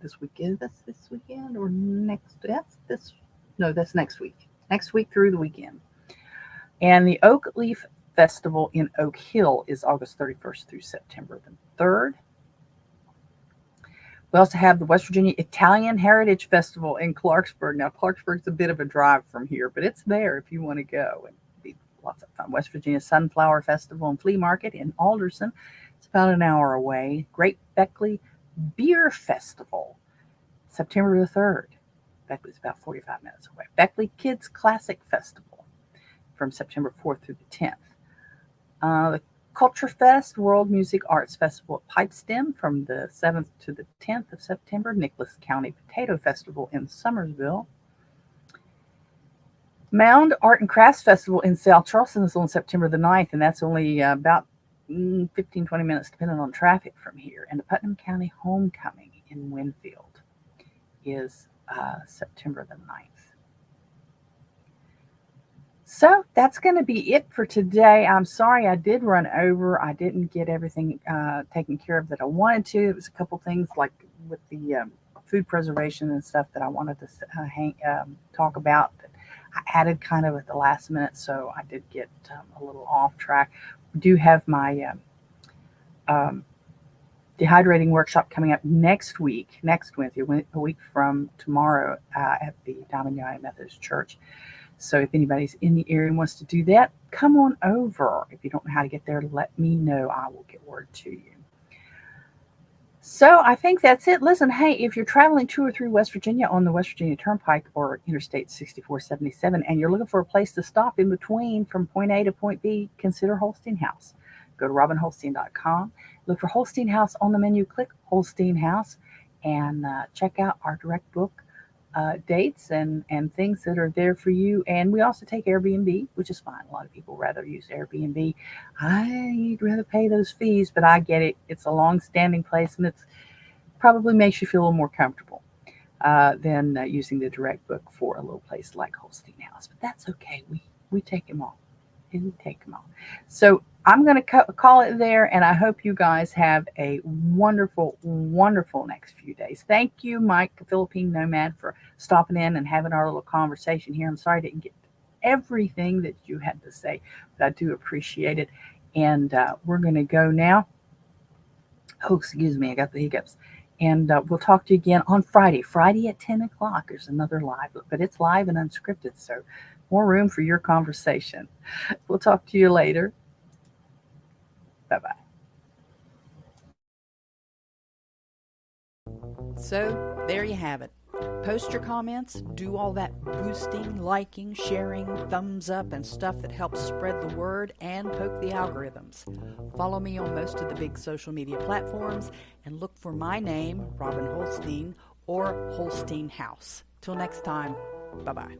this weekend. That's this weekend or next? That's next week. Next week through the weekend. And the Oak Leaf Festival in Oak Hill is August 31st through September the 3rd. We also have the West Virginia Italian Heritage Festival in Clarksburg. Now, Clarksburg's a bit of a drive from here, but it's there if you want to go. And be lots of fun. West Virginia Sunflower Festival and Flea Market in Alderson. It's about an hour away. Great Beckley Beer Festival, September the 3rd. Beckley's about 45 minutes away. Beckley Kids Classic Festival from September 4th through the 10th. The Culture Fest World Music Arts Festival at Pipestem from the 7th to the 10th of September. Nicholas County Potato Festival in Summersville. Mound Art and Crafts Festival in South Charleston is on September the 9th, and that's only about 15-20 minutes depending on traffic from here. And the Putnam County Homecoming in Winfield is September the 9th. So that's going to be it for today. I'm sorry I did run over. I didn't get everything taken care of that I wanted to. It was a couple things like with the food preservation and stuff that I wanted to talk about that I added kind of at the last minute. So I did get a little off track. We do have my dehydrating workshop coming up next Wednesday, a week from tomorrow at the Diamond United Methodist Church. So if anybody's in the area and wants to do that, come on over. If you don't know how to get there, let me know. I will get word to you. So I think that's it. Listen, hey, if you're traveling to or through West Virginia on the West Virginia Turnpike or Interstate 6477, and you're looking for a place to stop in between from point A to point B, consider Holstein House. Go to robinholstein.com. Look for Holstein House on the menu. Click Holstein House and check out our direct book dates and things that are there for you. And we also take Airbnb, which is fine. A lot of people rather use Airbnb. I'd rather pay those fees, but I get it. It's a long-standing place, and it's probably makes you feel a little more comfortable than using the direct book for a little place like Holstein House. But that's okay. We take them all. So I'm going to call it there, and I hope you guys have a wonderful, wonderful next few days. Thank you, Mike, the Philippine Nomad, for stopping in and having our little conversation here. I'm sorry I didn't get everything that you had to say, but I do appreciate it. And we're going to go now. Oh, excuse me, I got the hiccups. And we'll talk to you again on Friday at 10 o'clock. There's another live, but it's live and unscripted, so more room for your conversation. We'll talk to you later. Bye-bye. So there you have it. Post your comments, do all that boosting, liking, sharing, thumbs up, and stuff that helps spread the word and poke the algorithms. Follow me on most of the big social media platforms and look for my name, Robin Holstein, or Holstein House. Till next time, bye-bye.